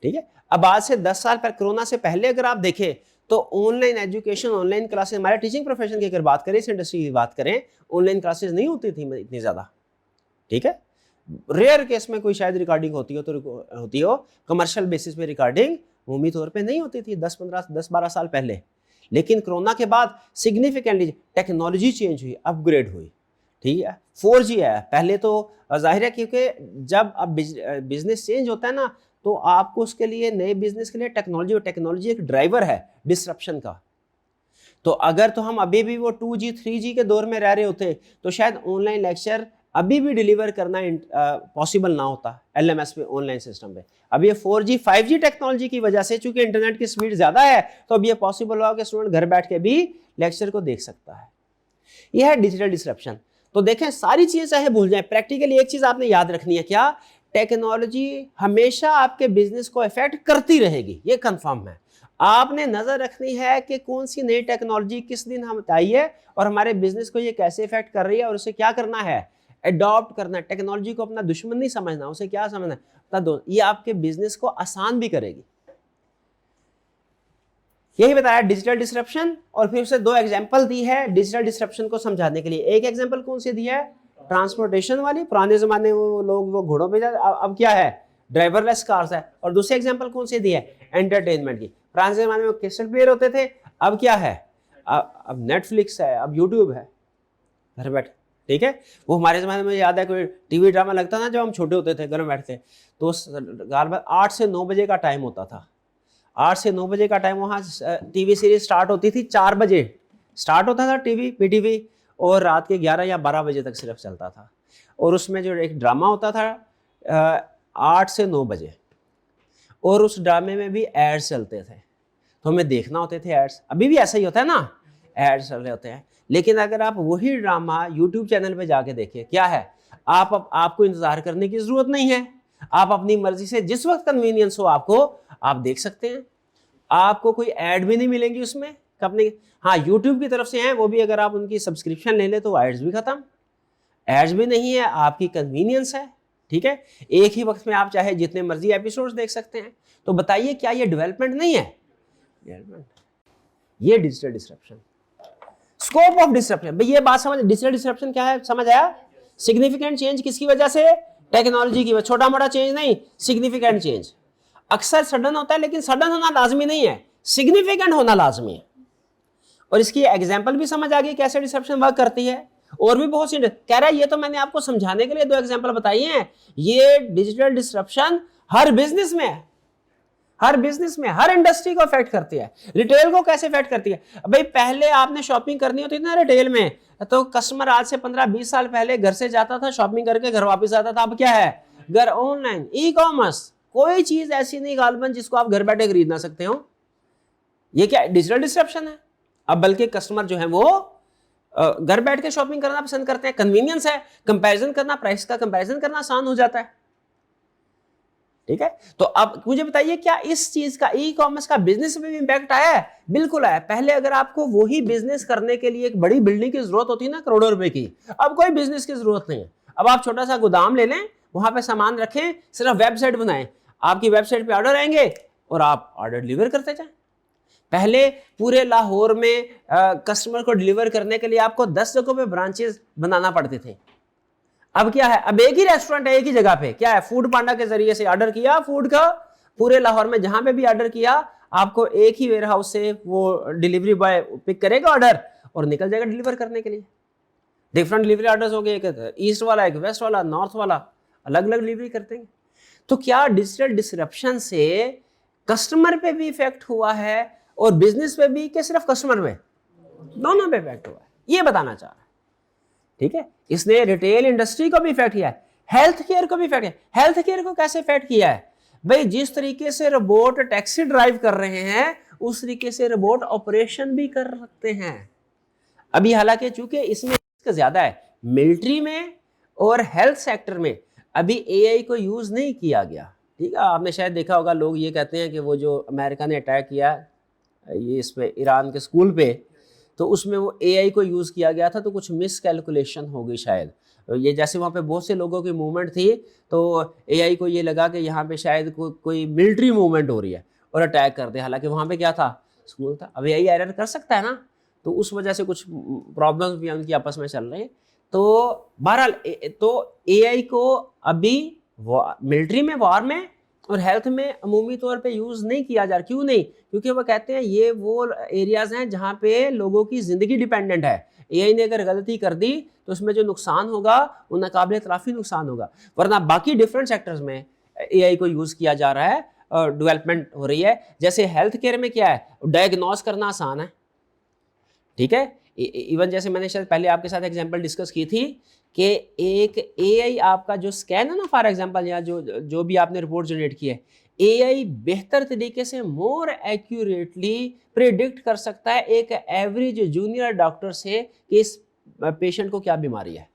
A: ठीक है। अब आज से 10 साल पर, कोरोना से पहले अगर आप देखें तो ऑनलाइन एजुकेशन, ऑनलाइन क्लासेस, हमारे टीचिंग प्रोफेशन की अगर बात करें, इस इंडस्ट्री की बात करें, ऑनलाइन क्लासेस नहीं होती थी इतनी ज्यादा, ठीक है। रेयर केस में कोई शायद रिकॉर्डिंग होती हो तो होती हो, कमर्शियल बेसिस पे रिकॉर्डिंग उम्मीद तौर पे नहीं होती थी 10-12 साल पहले। लेकिन कोरोना के बाद सिग्निफिकेंटली टेक्नोलॉजी चेंज हुई, अपग्रेड हुई, ठीक है। 4G है, पहले तो जाहिर है क्योंकि जब अब बिजनेस चेंज होता है ना, तो आपको उसके लिए, नए बिजनेस के लिए टेक्नोलॉजी एक ड्राइवर है डिसरप्शन का। तो अगर तो हम अभी भी वो 2G 3G के दौर में रह रहे होते तो शायद ऑनलाइन लेक्चर अभी भी डिलीवर करना पॉसिबल ना होता LMS पे, ऑनलाइन सिस्टम पे। अब ये 4G 5G टेक्नोलॉजी की वजह से, चूंकि इंटरनेट की स्पीड ज्यादा है, तो अब ये पॉसिबल हुआ कि स्टूडेंट घर बैठ के भी लेक्चर को देख सकता है। यह है डिजिटल डिसरप्शन। तो देखें, सारी चीजें चाहे भूल जाए, प्रैक्टिकली एक चीज आपने याद रखनी है, क्या? टेक्नोलॉजी हमेशा आपके बिजनेस को इफेक्ट करती रहेगी, ये कंफर्म है। आपने नजर रखनी है कि कौन सी नई टेक्नोलॉजी किस दिन हम आई है और हमारे बिजनेस को ये कैसे इफेक्ट कर रही है, और उसे क्या करना है, अडॉप्ट करना है। टेक्नोलॉजी को अपना दुश्मन नहीं समझना, उसे क्या समझना है, अपना दोस्त। ये आपके बिजनेस को आसान भी करेगी। यही बताया डिजिटल डिसरप्शन, और फिर उसे 2 एग्जांपल दी है डिजिटल डिसरप्शन को समझाने के लिए। एक एग्जांपल कौन सी दी है? ट्रांसपोर्टेशन वाली, पुराने जमाने में वो लोग वो घोड़ों पे जाते, अब क्या है, ड्राइवरलेस कार्स है। और दूसरी एग्जांपल कौन सी दी है? एंटरटेनमेंट की। पुराने जमाने में कैसेट प्लेयर होते थे, अब क्या है, अब नेटफ्लिक्स है, अब यूट्यूब है, घर बैठे, ठीक है। वो हमारे जमाने में याद है कोई टीवी ड्रामा लगता था जब हम छोटे होते थे, घर में बैठते, तो 8 से 9 बजे का टाइम होता था। 8 से 9 बजे का टाइम, वहाँ टीवी सीरीज स्टार्ट होती थी, 4 बजे स्टार्ट होता था PTV, और रात के 11 या 12 बजे तक सिर्फ चलता था। और उसमें जो एक ड्रामा होता था 8 से 9 बजे, और उस ड्रामे में भी एड्स चलते थे, तो हमें देखना होते थे एड्स। अभी भी ऐसा ही होता है ना, एड्स चल रहे होते हैं। लेकिन अगर आप वही ड्रामा यूट्यूब चैनल पे जाके देखिए, क्या है, आपको इंतजार करने की जरूरत नहीं है, आप अपनी मर्जी से जिस वक्त कन्वीनियंस हो आपको, आप देख सकते हैं। आपको कोई ऐड भी नहीं मिलेंगी उसमें अपने, हाँ यूट्यूब की तरफ से हैं, वो भी अगर आप उनकी सब्सक्रिप्शन ले ले तो एड्स भी खत्म, एड्स भी नहीं है, आपकी कन्वीनियंस है, ठीक है। एक ही वक्त में आप चाहे जितने मर्जी एपिसोड्स देख सकते हैं। तो बताइए, क्या ये डेवलपमेंट नहीं है? डेवलपमेंट। ये digital disruption, scope of disruption. भाई ये बात समझ, डिजिटल डिसरप्शन क्या है, समझ आया? सिग्निफिकेंट चेंज किसकी वजह से? टेक्नोलॉजी की वजह। छोटा मोटा चेंज नहीं, सिग्निफिकेंट चेंज। अक्सर सडन होता है, लेकिन सडन होना लाजमी नहीं है, सिग्निफिकेंट होना लाजमी है। और इसकी एग्जांपल भी समझ आ गई कैसे डिसरप्शन वर्क करती है। और भी बहुत सी कह रहा है, ये तो मैंने आपको समझाने के लिए 2 एग्जांपल बताई हैं। ये डिजिटल डिसरप्शन हर बिजनेस में है, हर बिजनेस में, हर इंडस्ट्री को अफेक्ट करती है। रिटेल को कैसे अफेक्ट करती है? भाई पहले आपने शॉपिंग करनी होती थी ना रिटेल में, तो कस्टमर आज से 15-20 साल पहले घर से जाता था, शॉपिंग करके घर वापस आता था। अब क्या है, घर ऑनलाइन, ई कॉमर्स। कोई चीज ऐसी नहीं गालबन जिसको आप घर बैठे खरीद ना सकते हो। ये क्या डिजिटल डिसरप्शन है? अब बल्कि कस्टमर जो है वो घर बैठ के शॉपिंग करना पसंद करते हैं, कन्वीनियंस है, कंपैरिजन करना, प्राइस का कंपैरिजन करना आसान हो जाता है, ठीक है। तो अब मुझे बताइए, क्या इस चीज का, ई कॉमर्स का बिजनेस में भी इंपैक्ट आया है? बिल्कुल आया। पहले अगर आपको वही बिजनेस करने के लिए एक बड़ी बिल्डिंग की जरूरत होती है ना, करोड़ों रुपए की, अब कोई बिजनेस की जरूरत नहीं है। अब आप छोटा सा गोदाम ले लें, वहां पे सामान रखें, सिर्फ वेबसाइट बनाएं, आपकी वेबसाइट पे ऑर्डर आएंगे और आप ऑर्डर डिलीवर करते जाएं। पहले पूरे लाहौर में कस्टमर को डिलीवर करने के लिए आपको 10 जगहों पे ब्रांचेस बनाना पड़ते थे। अब क्या है, अब एक ही रेस्टोरेंट है, एक ही जगह पे, क्या है, फूड पांडा के जरिए से ऑर्डर किया फूड का, पूरे लाहौर में जहां पे भी ऑर्डर किया आपको एक ही वेयर हाउस से वो डिलीवरी बॉय पिक करेगा ऑर्डर और निकल जाएगा डिलीवर करने के लिए। डिफरेंट डिलीवरी ऑर्डर्स हो गए, एक ईस्ट वाला, एक वेस्ट वाला, नॉर्थ वाला, अलग अलग डिलीवरी करते हैं। तो क्या डिजिटल डिसरप्शन से कस्टमर पे भी इफेक्ट हुआ है और बिजनेस पे भी, कि सिर्फ कस्टमर पे? दोनों पे इफेक्ट हुआ है, ये बताना चाह रहा है। ठीक है, इसने रिटेल इंडस्ट्री को भी इफेक्ट किया है, हेल्थ केयर को भी इफेक्ट किया। हेल्थ केयर को कैसे इफेक्ट किया है भाई? जिस तरीके से रोबोट टैक्सी ड्राइव कर रहे हैं उस तरीके से रोबोट ऑपरेशन भी कर सकते हैं। अभी हालांकि चूंकि इसमें रिस्क ज्यादा है, मिलिट्री में और हेल्थ सेक्टर में अभी एआई को यूज नहीं किया गया। ठीक है, आपने शायद देखा होगा, लोग ये कहते हैं कि वो जो अमेरिका ने अटैक किया ये इस पे ईरान के स्कूल पे, तो उसमें वो एआई को यूज़ किया गया था, तो कुछ मिस कैलकुलेशन हो गई शायद। ये जैसे वहाँ पे बहुत से लोगों की मूवमेंट थी तो एआई को ये लगा कि यहाँ पे शायद कोई मिलिट्री मूवमेंट हो रही है और अटैक कर दे, हालांकि वहाँ पे क्या था, स्कूल था। अब एआई एरर कर सकता है ना, तो उस वजह से कुछ प्रॉब्लम्स भी उनकी आपस में चल रही है। तो बहरहाल तो एआई को अभी मिलिट्री में, वॉर में और हेल्थ में अमूमी तौर पे यूज नहीं किया जा रहा। क्यों नहीं? क्योंकि वो कहते हैं ये वो एरियाज हैं जहाँ पे लोगों की जिंदगी डिपेंडेंट है। एआई ने अगर गलती कर दी तो उसमें जो नुकसान होगा वो नाकाबिले तलाफी नुकसान होगा, वरना बाकी डिफरेंट सेक्टर्स में एआई को यूज किया जा रहा है और डेवलपमेंट हो रही है। जैसे हेल्थ केयर में क्या है, डायग्नोस करना आसान है। ठीक है, इवन जैसे मैंने शायद पहले आपके साथ एग्जांपल डिस्कस की थी कि एक एआई आपका जो स्कैन है ना, फॉर एग्जांपल, या जो भी आपने रिपोर्ट जनरेट की है, एआई बेहतर तरीके से मोर एक्यूरेटली प्रिडिक्ट कर सकता है एक एवरेज जूनियर डॉक्टर से कि इस पेशेंट को क्या बीमारी है।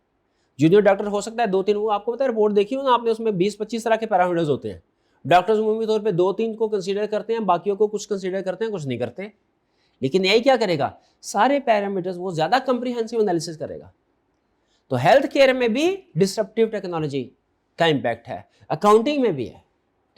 A: जूनियर डॉक्टर हो सकता है 2-3, वो आपको पता है रिपोर्ट देखी हो ना आपने, उसमें 20-25 तरह के पैरामीटर्स होते हैं। डॉक्टर्स उम्मीद तौर पे 2-3 को कंसीडर करते हैं, बाकियों को कुछ कंसीडर करते हैं, कुछ नहीं करते। लेकिन एआई क्या करेगा, सारे पैरामीटर्स वो ज्यादा कंप्रीहेंसिव एनालिसिस करेगा। तो हेल्थ केयर में भी डिसरप्टिव टेक्नोलॉजी का इंपैक्ट है, अकाउंटिंग में भी है।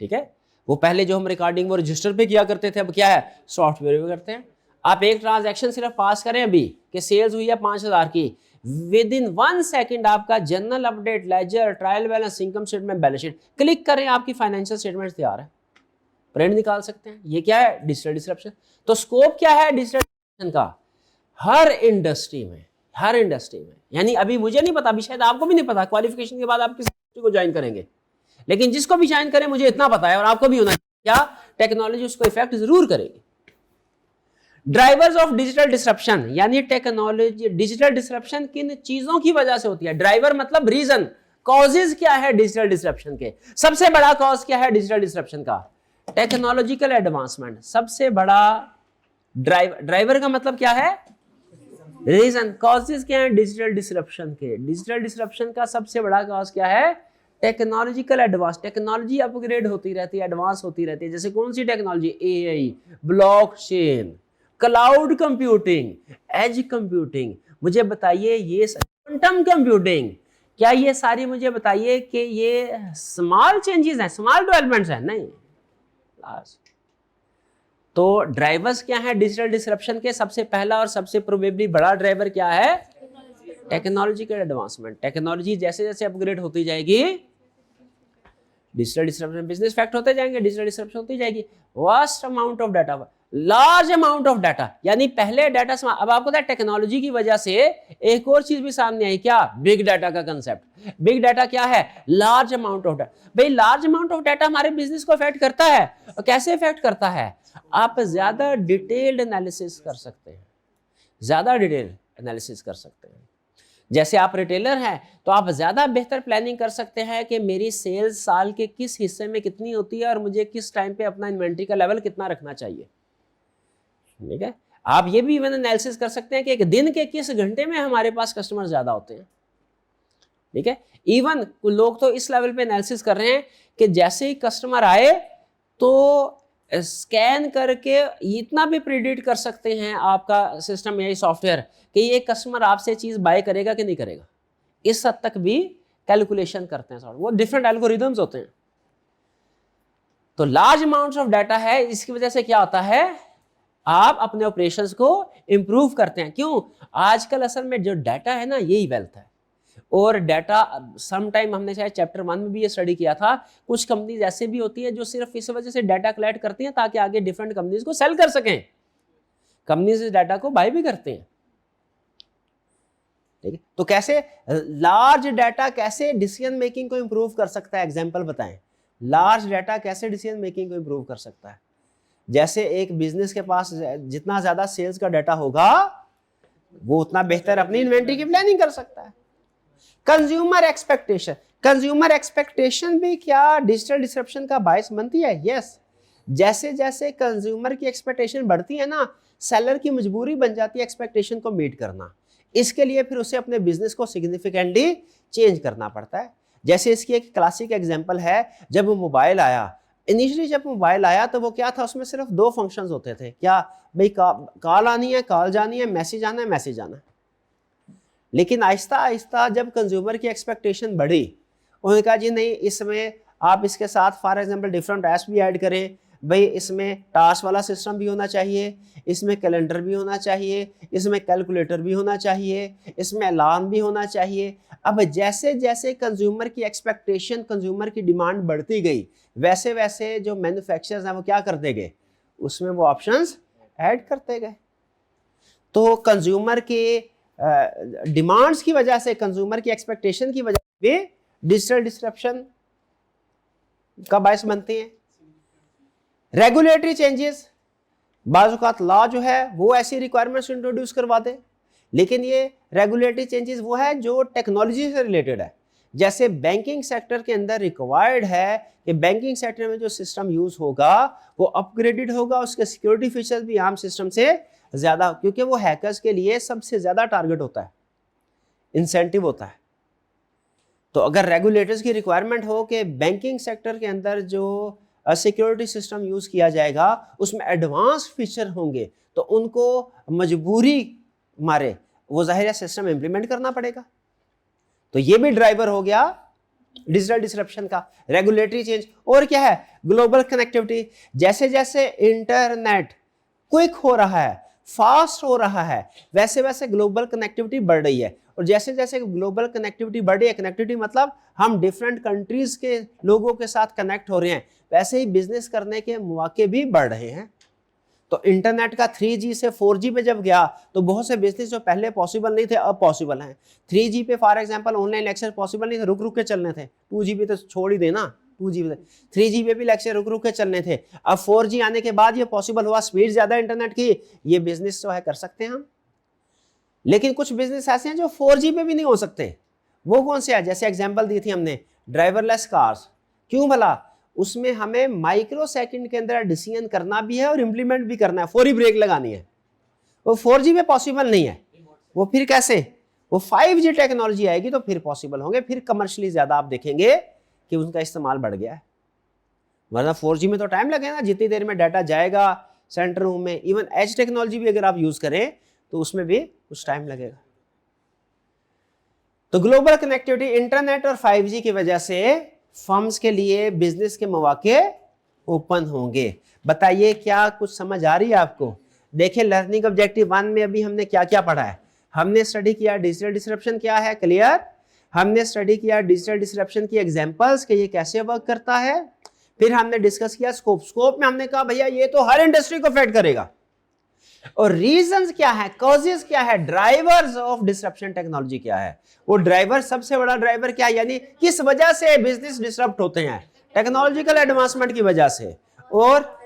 A: ठीक है, वो पहले जो हम रिकॉर्डिंग वो रजिस्टर पे किया करते थे, अब क्या है, सॉफ्टवेयर में करते हैं। आप एक ट्रांजैक्शन सिर्फ पास करें अभी कि सेल्स हुई है 5,000 की, विद इन 1 सेकेंड आपका general update, ledger, trial balance, income statement, balance sheet click करें, आपकी फाइनेंशियल स्टेटमेंट तैयार है, प्रिंट निकाल सकते हैं। ये क्या है, डिजिटल डिसरप्शन। तो स्कोप क्या है डिजिटल डिसरप्शन का? हर इंडस्ट्री में, हर इंडस्ट्री में, यानी अभी मुझे नहीं पता, अभी शायद आपको भी नहीं पता, क्वालिफिकेशन के बाद आप किस इंडस्ट्री को ज्वाइन करेंगे, लेकिन जिसको भी ज्वाइन करें मुझे इतना पता है और आपको भी होना चाहिए, क्या टेक्नोलॉजी उसको इफेक्ट जरूर करेगी। ड्राइवर्स ऑफ डिजिटल डिसरप्शन, यानी टेक्नोलॉजी, डिजिटल डिसरप्शन किन चीजों की वजह से होती है? ड्राइवर मतलब रीजन, कॉजेज क्या है डिजिटल डिसरप्शन के? सबसे बड़ा कॉज क्या है डिजिटल डिसरप्शन का? टेक्नोलॉजिकल एडवांसमेंट सबसे बड़ा ड्राइवर का मतलब क्या है? रीजन। कॉजेज क्या है डिजिटल डिसरप्शन के? डिजिटल डिसरप्शन का सबसे बड़ा कॉज क्या है? Technological advance. टेक्नोलॉजी अपग्रेड होती रहती है, एडवांस होती रहती है। जैसे कौन सी technology? AI, blockchain, cloud computing, edge computing. मुझे बताइए ये क्वांटम कंप्यूटिंग, क्या ये सारी मुझे बताइए कि ये स्मॉल चेंजेस हैं, स्मॉल डेवलपमेंट्स हैं? नहीं। तो ड्राइवर्स क्या है डिजिटल डिसरप्शन के? सबसे पहला और सबसे प्रोबेबली बड़ा ड्राइवर क्या है? Technological advancement. टेक्नोलॉजी जैसे जैसे अपग्रेड होती जाएगी, डिजिटल डिसरप्शन, बिजनेस फैक्ट होते जाएंगे, डिजिटल डिसरप्शन होती जाएगी। Vast amount of data, large amount of data, यानी पहले डाटा, अब आपको पता है टेक्नोलॉजी की वजह से एक और चीज भी सामने आई, क्या? बिग डाटा का कंसेप्ट। बिग डाटा क्या है? Large amount of data. भाई लार्ज अमाउंट ऑफ डाटा हमारे बिजनेस को अफेक्ट करता है, और कैसे अफेक्ट करता है? आप ज्यादा डिटेल्ड एनालिसिस कर सकते हैं, ज्यादा डिटेल एनालिसिस कर सकते हैं। जैसे आप रिटेलर हैं तो आप ज्यादा बेहतर प्लानिंग कर सकते हैं कि मेरी सेल्स साल के किस हिस्से में कितनी होती है और मुझे किस टाइम पे अपना इन्वेंट्री का लेवल कितना रखना चाहिए। ठीक है, आप ये भी इवन एनालिसिस कर सकते हैं कि एक दिन के किस घंटे में हमारे पास कस्टमर ज्यादा होते हैं। ठीक है, इवन लोग तो इस लेवल पे एनालिसिस कर रहे हैं कि जैसे ही कस्टमर आए तो स्कैन करके इतना भी प्रिडिक्ट कर सकते हैं आपका सिस्टम या सॉफ्टवेयर कि ये कस्टमर आपसे चीज बाय करेगा कि नहीं करेगा। इस हद तक भी कैलकुलेशन करते हैं, वो डिफरेंट एल्गोरिदम्स होते हैं। तो लार्ज अमाउंट्स ऑफ डाटा है, इसकी वजह से क्या होता है? आप अपने ऑपरेशंस को इंप्रूव करते हैं। क्यों? आजकल असल में जो डाटा है ना, यही वेल्थ है। और डाटा सम टाइम हमने शायद चैप्टर 1 में भी ये स्टडी किया था, कुछ कंपनीज ऐसे भी होती है जो सिर्फ इस वजह से डाटा कलेक्ट करती हैं ताकि आगे डिफरेंट कंपनीज को सेल कर सकें। कंपनीज इस डाटा को बाय भी करते हैं। ठीक है, तो कैसे लार्ज डाटा कैसे डिसीजन मेकिंग को इंप्रूव कर सकता है? एग्जांपल बताएं। लार्ज डाटा कैसे डिसीजन मेकिंग को इंप्रूव कर सकता है? जैसे एक बिजनेस के पास जितना ज्यादा सेल्स का डाटा होगा वो उतना बेहतर अपनी इन्वेंट्री की प्लानिंग कर सकता है। कंज्यूमर एक्सपेक्टेशन, कंज्यूमर एक्सपेक्टेशन भी क्या डिजिटल डिसरप्शन का बायस बनती है? यस। जैसे जैसे कंज्यूमर की एक्सपेक्टेशन बढ़ती है ना, सेलर की मजबूरी बन जाती है एक्सपेक्टेशन को मीट करना। इसके लिए फिर उसे अपने बिजनेस को सिग्निफिकेंटली चेंज करना पड़ता है। जैसे इसकी एक क्लासिक एग्जांपल है, जब मोबाइल आया, इनिशियली जब मोबाइल आया तो वो क्या था, उसमें सिर्फ 2 फंक्शंस होते थे। क्या भाई, कॉल आनी है, कॉल जानी है, मैसेज आना है, मैसेज आना है। लेकिन आहिस्ता आहिस्ता जब कंज्यूमर की एक्सपेक्टेशन बढ़ी, उन्होंने कहा जी नहीं, इसमें आप इसके साथ फॉर एग्जांपल डिफरेंट ऐप्स भी ऐड करें, भाई इसमें टास्क वाला सिस्टम भी होना चाहिए, इसमें कैलेंडर भी होना चाहिए, इसमें कैलकुलेटर भी होना चाहिए, इसमें अलार्म भी होना चाहिए। अब जैसे जैसे कंज्यूमर की एक्सपेक्टेशन, कंज्यूमर की डिमांड बढ़ती गई, वैसे वैसे जो मैन्युफैक्चरर्स हैं वो क्या करते गए, उसमें वो ऑप्शंस ऐड करते गए। तो कंज्यूमर के डिमांड्स की वजह से, कंज्यूमर की एक्सपेक्टेशन की वजह से डिजिटल डिसरप्शन का बायस बनते हैं। रेगुलेटरी चेंजेस, बाज़ लॉ जो है वो ऐसी रिक्वायरमेंट्स इंट्रोड्यूस करवा दे, लेकिन ये रेगुलेटरी चेंजेस वो है जो टेक्नोलॉजी से रिलेटेड है। जैसे बैंकिंग सेक्टर के अंदर रिक्वायर्ड है कि बैंकिंग सेक्टर में जो सिस्टम यूज होगा वो अपग्रेडेड होगा, उसके सिक्योरिटी फीचर्स भी आम सिस्टम से ज्यादा, क्योंकि वो हैकर्स के लिए सबसे ज्यादा टारगेट होता है, इंसेंटिव होता है। तो अगर रेगुलेटर्स की रिक्वायरमेंट हो कि बैंकिंग सेक्टर के अंदर जो सिक्योरिटी सिस्टम यूज किया जाएगा उसमें एडवांस फीचर होंगे, तो उनको मजबूरी मारे वो जाहिर है सिस्टम इंप्लीमेंट करना पड़ेगा। तो ये भी ड्राइवर हो गया डिजिटल डिसरप्शन का, रेगुलेटरी चेंज। और क्या है, ग्लोबल कनेक्टिविटी। जैसे जैसे इंटरनेट क्विक हो रहा है, फास्ट हो रहा है, वैसे वैसे ग्लोबल कनेक्टिविटी बढ़ रही है। और जैसे जैसे ग्लोबल कनेक्टिविटी बढ़ रही है, कनेक्टिविटी मतलब हम डिफरेंट कंट्रीज के लोगों के साथ कनेक्ट हो रहे हैं, वैसे ही बिजनेस करने के मौके भी बढ़ रहे हैं। तो इंटरनेट का 3G से 4G पे जब गया तो बहुत से बिजनेस जो पहले पॉसिबल नहीं थे अब पॉसिबल हैं। 3G पे for example online lecture possible नहीं थे, रुक रुक के चलने थे। 2G पे तो छोड़ ही देना, 2G पे 3G पे भी लेक्चर रुक रुक के चलने थे। अब 4G आने के बाद ये पॉसिबल हुआ, स्पीड ज्यादा इंटरनेट की, ये बिजनेस जो है कर सकते हैं हम। लेकिन कुछ बिजनेस ऐसे हैं जो 4G पे भी नहीं हो सकते। वो कौन से है? जैसे एग्जाम्पल दी थी हमने ड्राइवरलेस कार्स। क्यों भला? उसमें हमें माइक्रो सेकंड के अंदर डिसीजन करना भी है और इंप्लीमेंट भी करना है, फौरी ब्रेक लगानी है। वो 4G में पॉसिबल नहीं है। वो फिर कैसे? वो 5G टेक्नोलॉजी आएगी तो फिर पॉसिबल होंगे, फिर कमर्शियली ज्यादा आप देखेंगे कि उनका इस्तेमाल बढ़ गया है। वरना 4G में तो टाइम लगेगा, जितनी देर में डाटा जाएगा सेंटर रूम में। इवन एज टेक्नोलॉजी भी अगर आप यूज करें तो उसमें भी कुछ टाइम लगेगा। तो ग्लोबल कनेक्टिविटी, इंटरनेट और 5G की वजह से फर्म्स के लिए बिजनेस के मौके ओपन होंगे। बताइए क्या कुछ समझ आ रही है आपको? देखिए लर्निंग ऑब्जेक्टिव 1 में अभी हमने क्या क्या पढ़ा है। हमने स्टडी किया डिजिटल डिसरप्शन क्या है, क्लियर। हमने स्टडी किया डिजिटल डिसरप्शन की एग्जांपल्स कि ये कैसे वर्क करता है। फिर हमने डिस्कस किया स्कोप। स्कोप में हमने कहा भैया ये तो हर इंडस्ट्री को अफेक्ट करेगा। और रीजंस क्या है, कॉजेस क्या है, ड्राइवर्स ऑफ डिसरप्शन टेक्नोलॉजी क्या है। वो ड्राइवर, सबसे बड़ा ड्राइवर क्या है, यानी किस वजह से बिजनेस डिसरप्ट होते हैं, टेक्नोलॉजिकल एडवांसमेंट की वजह से, और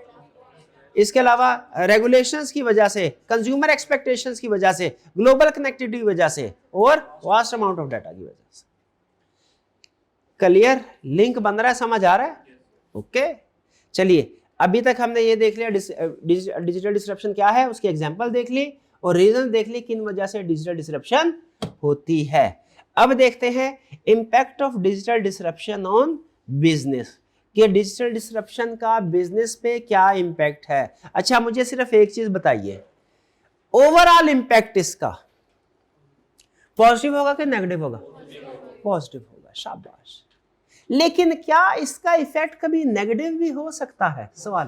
A: इसके अलावा रेगुलेशंस की वजह से, कंज्यूमर एक्सपेक्टेशंस की वजह से, ग्लोबल कनेक्टिविटी की वजह से, और वास्ट अमाउंट ऑफ डाटा की वजह से। क्लियर? लिंक बन रहा है, समझ आ रहा है? ओके चलिए, अभी तक हमने ये देख लिया डिजिटल डिसरप्शन क्या है, उसकी एग्जांपल देख ली और रीजन देख ली किन वजह से डिजिटल डिसरप्शन होती है। अब देखते हैं impact of digital disruption on business, कि डिजिटल डिसरप्शन का बिजनेस पे क्या इंपैक्ट है। अच्छा मुझे सिर्फ एक चीज बताइए, ओवरऑल इंपैक्ट इसका पॉजिटिव होगा कि नेगेटिव होगा? पॉजिटिव होगा, शाबाश। लेकिन क्या इसका इफेक्ट कभी नेगेटिव भी हो सकता है? सवाल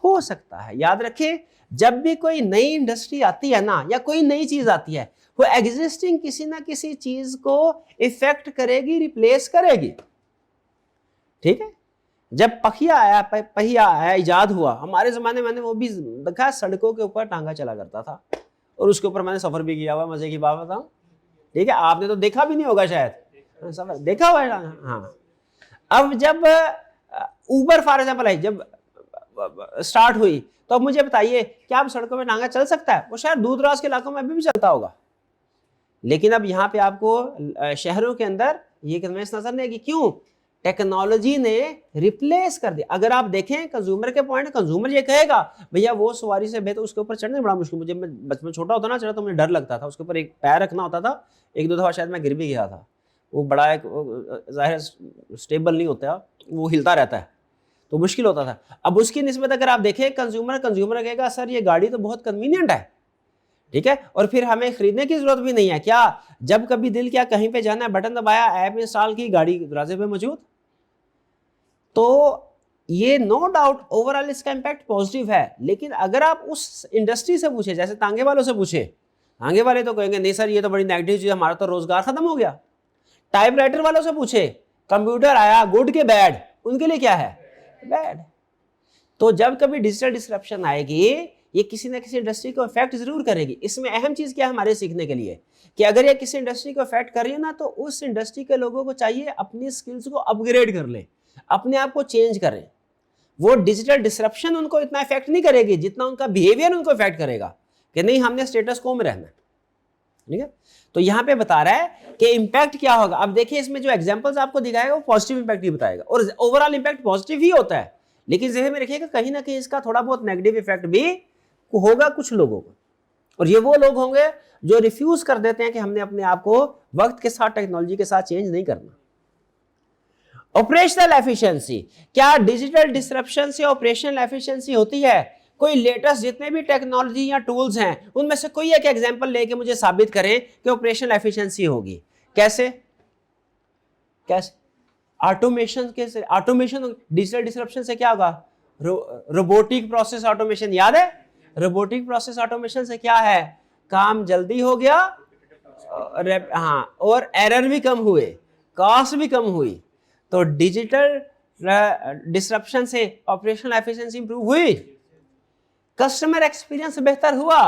A: हो सकता है। याद रखें, जब भी कोई नई इंडस्ट्री आती है ना, या कोई नई चीज आती है, वो एग्जिस्टिंग किसी ना किसी चीज को इफेक्ट करेगी, रिप्लेस करेगी। ठीक है, जब पहिया आया, इजाद हुआ, हमारे जमाने में मैंने वो भी देखा, सड़कों के ऊपर टांगा चला करता था, और उसके ऊपर मैंने सफर भी किया हुआ, मजे की बात बताऊं। ठीक है, आपने तो देखा भी नहीं होगा शायद, सफर देखा हुआ है। हाँ, अब जब उबर फॉर एग्जाम्पल जब स्टार्ट हुई, तो अब मुझे बताइए, क्या अब सड़कों में टांगा चल सकता है? वो शायद दूर दराज के इलाकों में अभी भी चलता होगा, लेकिन अब यहाँ पे आपको शहरों के अंदर ये कन्वेंस नजर नहीं आएगी। क्यों? टेक्नोलॉजी ने रिप्लेस कर दिया। अगर आप देखें कंज्यूमर के पॉइंट, कंज्यूमर ये कहेगा भैया वो सवारी से बेहतर उसके ऊपर चढ़ने बड़ा मुश्किल, मुझे, मैं बचपन छोटा होता ना चढ़ा तो मुझे डर लगता था, उसके ऊपर एक पैर रखना होता था, एक दो दफा शायद मैं गिर भी गया था। वो बड़ा एक जाहिर स्टेबल नहीं होता, वो हिलता रहता है, तो मुश्किल होता था। अब उसकी निस्बत अगर आप देखें कंज्यूमर कहेगा सर ये गाड़ी तो बहुत कन्वीनियंट है, ठीक है, और फिर हमें खरीदने की जरूरत भी नहीं है। क्या जब कभी दिल किया कहीं पे जाना है, बटन दबाया, ऐप इंस्टॉल की, गाड़ी दरवाजे पे मौजूद। तो ये नो डाउट ओवरऑल इसका इंपैक्ट पॉजिटिव है। लेकिन अगर आप उस इंडस्ट्री से पूछे, जैसे तांगे वालों से पूछे, तांगे वाले तो कहेंगे नहीं सर ये तो बड़ी नेगेटिव चीज, हमारा तो रोजगार खत्म हो गया। टाइपराइटर वालों से पूछे, कंप्यूटर आया, गुड के बैड, उनके लिए क्या है? बैड। तो जब कभी डिजिटल डिसरप्शन आएगी, ये किसी ना किसी इंडस्ट्री को इफेक्ट जरूर करेगी। इसमें अहम चीज क्या है हमारे सीखने के लिए, कि अगर ये किसी इंडस्ट्री को इफेक्ट कर रही है ना, तो उस इंडस्ट्री के लोगों को चाहिए अपनी स्किल्स को अपग्रेड कर ले, अपने आप को चेंज करें। वो डिजिटल डिसरप्शन उनको इतना इफेक्ट नहीं करेगी जितना उनका बिहेवियर उनको इफेक्ट करेगा, कि नहीं हमने स्टेटस को में रहना है। ठीक है, तो यहां पे बता रहा है कि इंपैक्ट क्या होगा। अब देखिए इसमें जो एग्जांपल्स आपको दिखाएगा वो पॉजिटिव इंपैक्ट ही बताएगा, और ओवरऑल इंपैक्ट पॉजिटिव ही होता है, लेकिन ज़हन में रखिएगा कहीं ना कहीं इसका थोड़ा बहुत नेगेटिव इफेक्ट भी होगा कुछ लोगों को, और ये वो लोग होंगे जो रिफ्यूज कर देते हैं कि हमने अपने आप को वक्त के साथ, टेक्नोलॉजी के साथ चेंज नहीं करना। ऑपरेशनल एफिशिएंसी, क्या डिजिटल डिसरप्शन से ऑपरेशनल एफिशिएंसी होती है? कोई लेटेस्ट जितने भी टेक्नोलॉजी या टूल्स हैं उनमें से कोई एक एग्जांपल लेके मुझे साबित करें कि ऑपरेशनल एफिशिएंसी होगी। कैसे? ऑटोमेशन के, ऑटोमेशन डिजिटल डिसरप्शन से क्या होगा? रोबोटिक प्रोसेस ऑटोमेशन, याद है? रोबोटिक प्रोसेस ऑटोमेशन से क्या है? काम जल्दी हो गया, हाँ, और एरर भी कम हुए, कॉस्ट भी कम हुई। तो डिजिटल डिसरप्शन से ऑपरेशनल एफिशिएंसी इंप्रूव हुई, कस्टमर एक्सपीरियंस बेहतर हुआ।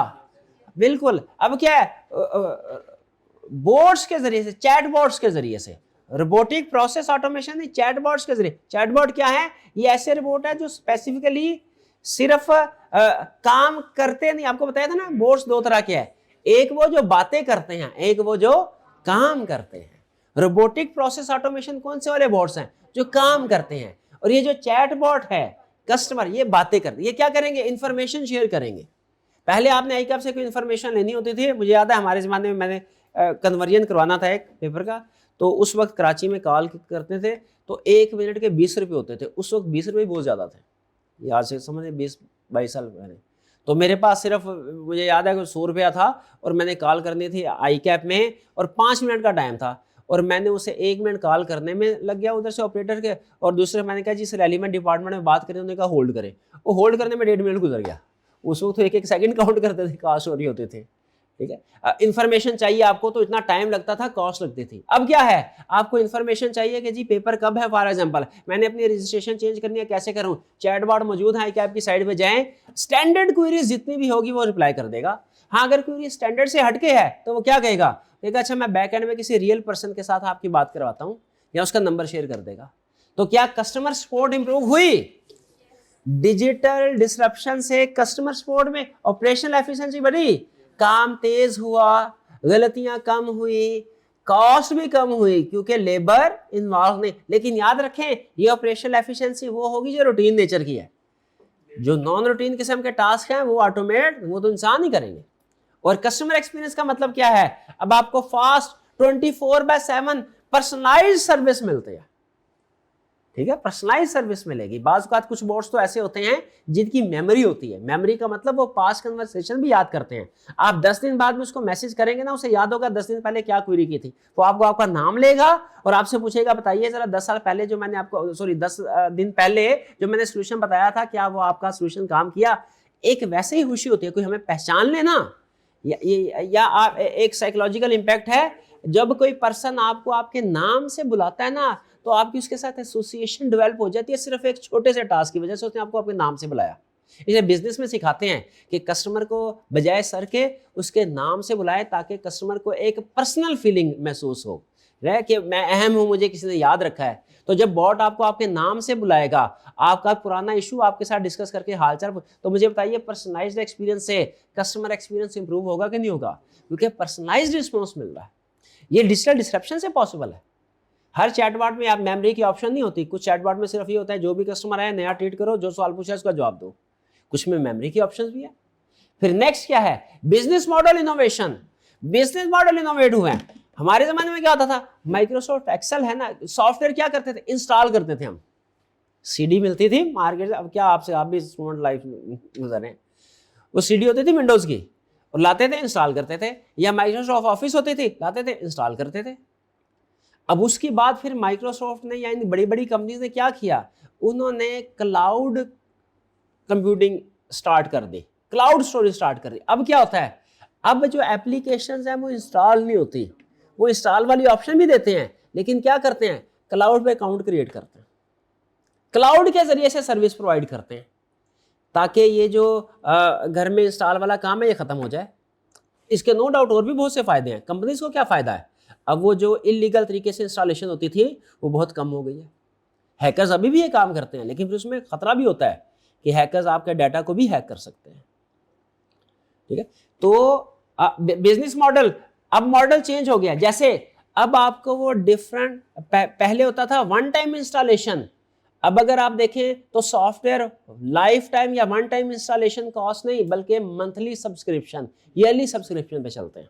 A: बिल्कुल। अब क्या है, बोर्ड्स के जरिए से, चैट बोर्ड्स के जरिए से, रोबोटिक प्रोसेस ऑटोमेशन नहीं, चैट बोर्ड्स के जरिए। चैट बोर्ड क्या है? ये ऐसे रोबोट है जो स्पेसिफिकली सिर्फ काम करते नहीं। आपको बताया था ना बोर्ड्स दो तरह के हैं, एक वो जो बातें करते हैं, एक वो जो काम करते हैं। रोबोटिक प्रोसेस ऑटोमेशन कौन से वाले बोर्ड्स हैं? जो काम करते हैं। और ये जो चैट बॉट है, कस्टमर, ये बातें करते हैं। ये क्या करेंगे? इंफॉर्मेशन शेयर करेंगे। पहले आपने आई कैप से कोई इंफॉर्मेशन लेनी होती थी, मुझे याद है हमारे ज़माने में मैंने कन्वर्जन करवाना था एक पेपर का, तो उस वक्त कराची में कॉल करते थे तो 1 मिनट के 20 रुपये होते थे। उस वक्त 20 रुपये बहुत ज़्यादा थे, ये आज से समझे 20-22 साल पहले। तो मेरे पास सिर्फ, मुझे याद है कि 100 रुपया था, और मैंने कॉल करनी थी आई कैप में, और 5 मिनट का टाइम था, और मैंने उसे 1 मिनट कॉल करने में लग गया उधर से ऑपरेटर के, और दूसरे मैंने कहा जी सर एलिमेंट डिपार्टमेंट में बात करें, उन्होंने कहा होल्ड करें। वो होल्ड करने में 1.5 मिनट गुजर गया। उस वक्त तो 1-1 सेकंड काउंट करते थे, कॉस्ट हो रही होते थे। ठीक है, इन्फॉर्मेशन चाहिए आपको तो इतना टाइम लगता था, कॉस्ट लगती थी। अब क्या है, आपको इन्फॉर्मेशन चाहिए कि जी पेपर कब है, फॉर एग्जांपल मैंने अपनी रजिस्ट्रेशन चेंज करनी है, कैसे करूं? चैटबॉट मौजूद है कि आपकी साइड पे जाएं, स्टैंडर्ड क्वेरीज जितनी भी होगी वो रिप्लाई कर देगा। हाँ, अगर क्वेरी स्टैंडर्ड से हटके है तो वो क्या कहेगा? अच्छा मैं बैक एंड में किसी रियल पर्सन के साथ आपकी बात करवाता हूं, या उसका नंबर शेयर कर देगा। तो क्या कस्टमर सपोर्ट इंप्रूव हुई? डिजिटल डिसरप्शन से कस्टमर सपोर्ट में ऑपरेशनल एफिशिएंसी बढ़ी, काम तेज हुआ, गलतियां कम हुई, कॉस्ट भी कम हुई, क्योंकि लेबर इन्वॉल्व नहीं। लेकिन याद रखें, ये ऑपरेशनल एफिशिएंसी वो होगी जो रूटीन नेचर की है। जो नॉन रूटीन किस्म के टास्क हैं वो ऑटोमेट, वो तो इंसान ही करेंगे। और कस्टमर एक्सपीरियंस का मतलब क्या है? अब आपको फास्ट 24/7 पर्सनलाइज्ड सर्विस मिलती है। ठीक है, पर्सनलाइज सर्विस मिलेगी। बाज़ औक़ात कुछ बोट्स तो ऐसे होते हैं जिनकी मेमोरी होती है, मेमोरी का मतलब वो पास्ट कन्वर्सेशन भी याद करते हैं। आप 10 दिन बाद में उसको मैसेज करेंगे ना, उसे याद होगा 10 दिन पहले क्या क्वेरी की थी। वो आपको आपका नाम लेगा और आपसे पूछेगा बताइए जरा 10 साल पहले जो मैंने आपको 10 दिन पहले जो मैंने सोल्यूशन बताया था, क्या वो आपका सोल्यूशन काम किया। एक वैसे ही खुशी होती है, कोई हमें पहचान लेना, या आप एक साइकोलॉजिकल इम्पैक्ट है, जब कोई पर्सन आपको आपके नाम से बुलाता है ना, तो आपकी उसके साथ एसोसिएशन डेवलप हो जाती है, सिर्फ एक छोटे से टास्क की वजह से उसने आपको आपके नाम से बुलाया। इसे बिजनेस में सिखाते हैं कि कस्टमर को बजाय सर के उसके नाम से बुलाए, ताकि कस्टमर को एक पर्सनल फीलिंग महसूस हो रहा कि मैं अहम हूं, मुझे किसी ने याद रखा है। तो जब बॉट आपको आपके नाम से बुलाएगा, आपका पुराना इशू आपके साथ डिस्कस करके हालचाल, तो मुझे बताइए पर्सनलाइज्ड एक्सपीरियंस से कस्टमर एक्सपीरियंस इंप्रूव होगा कि नहीं होगा? क्योंकि पर्सनलाइज्ड रिस्पॉन्स मिल रहा है। ये डिजिटल डिस्क्रिप्शन से पॉसिबल है। हर चैटबॉट में आप मेमोरी की ऑप्शन नहीं होती। कुछ चैटबॉट में सिर्फ ये होता है जो भी कस्टमर आया नया ट्रीट करो, जो सवाल पूछा उसका जवाब दो। कुछ में मेमोरी की ऑप्शन भी है। फिर नेक्स्ट क्या है? Business model innovation. Business model innovate हुए हैं। हमारे जमाने में क्या होता था? माइक्रोसॉफ्ट एक्सेल है ना, सॉफ्टवेयर क्या करते थे? इंस्टॉल करते थे हम। सीडी मिलती थी मार्केट से। अब क्या आप भी स्टूडेंट लाइफ गुजरे, वो सीडी होती थी विंडोज की, और लाते थे इंस्टॉल करते थे। या माइक्रोसॉफ्ट ऑफिस होती थी, लाते थे इंस्टॉल करते थे। अब उसके बाद फिर माइक्रोसॉफ्ट ने या इन बड़ी बड़ी कंपनीज ने क्या किया? उन्होंने क्लाउड कंप्यूटिंग स्टार्ट कर दी, क्लाउड स्टोरेज स्टार्ट कर दी। अब क्या होता है? अब जो एप्लीकेशंस हैं वो इंस्टॉल नहीं होती, वो इंस्टॉल वाली ऑप्शन भी देते हैं, लेकिन क्या करते हैं? क्लाउड पे अकाउंट क्रिएट करते हैं, क्लाउड के जरिए से सर्विस प्रोवाइड करते हैं, ताकि ये जो घर में इंस्टॉल वाला काम है ये खत्म हो जाए। इसके नो डाउट और भी बहुत से फायदे हैं। कंपनीज को क्या फायदा है? अब वो जो इलीगल तरीके से इंस्टॉलेशन होती थी वो बहुत कम हो गई है। हैकर्स अभी भी ये काम करते हैं, लेकिन फिर उसमें खतरा भी होता है कि हैकर्स आपके डाटा को भी हैक कर सकते हैं। ठीक है, तो बिजनेस मॉडल, अब मॉडल चेंज हो गया। जैसे अब आपको वो डिफरेंट, पहले होता था वन टाइम इंस्टॉलेशन, अब अगर आप देखें तो सॉफ्टवेयर लाइफ टाइम या वन टाइम इंस्टॉलेशन कॉस्ट नहीं, बल्कि मंथली सब्सक्रिप्शन, ईयरली सब्सक्रिप्शन पे चलते हैं।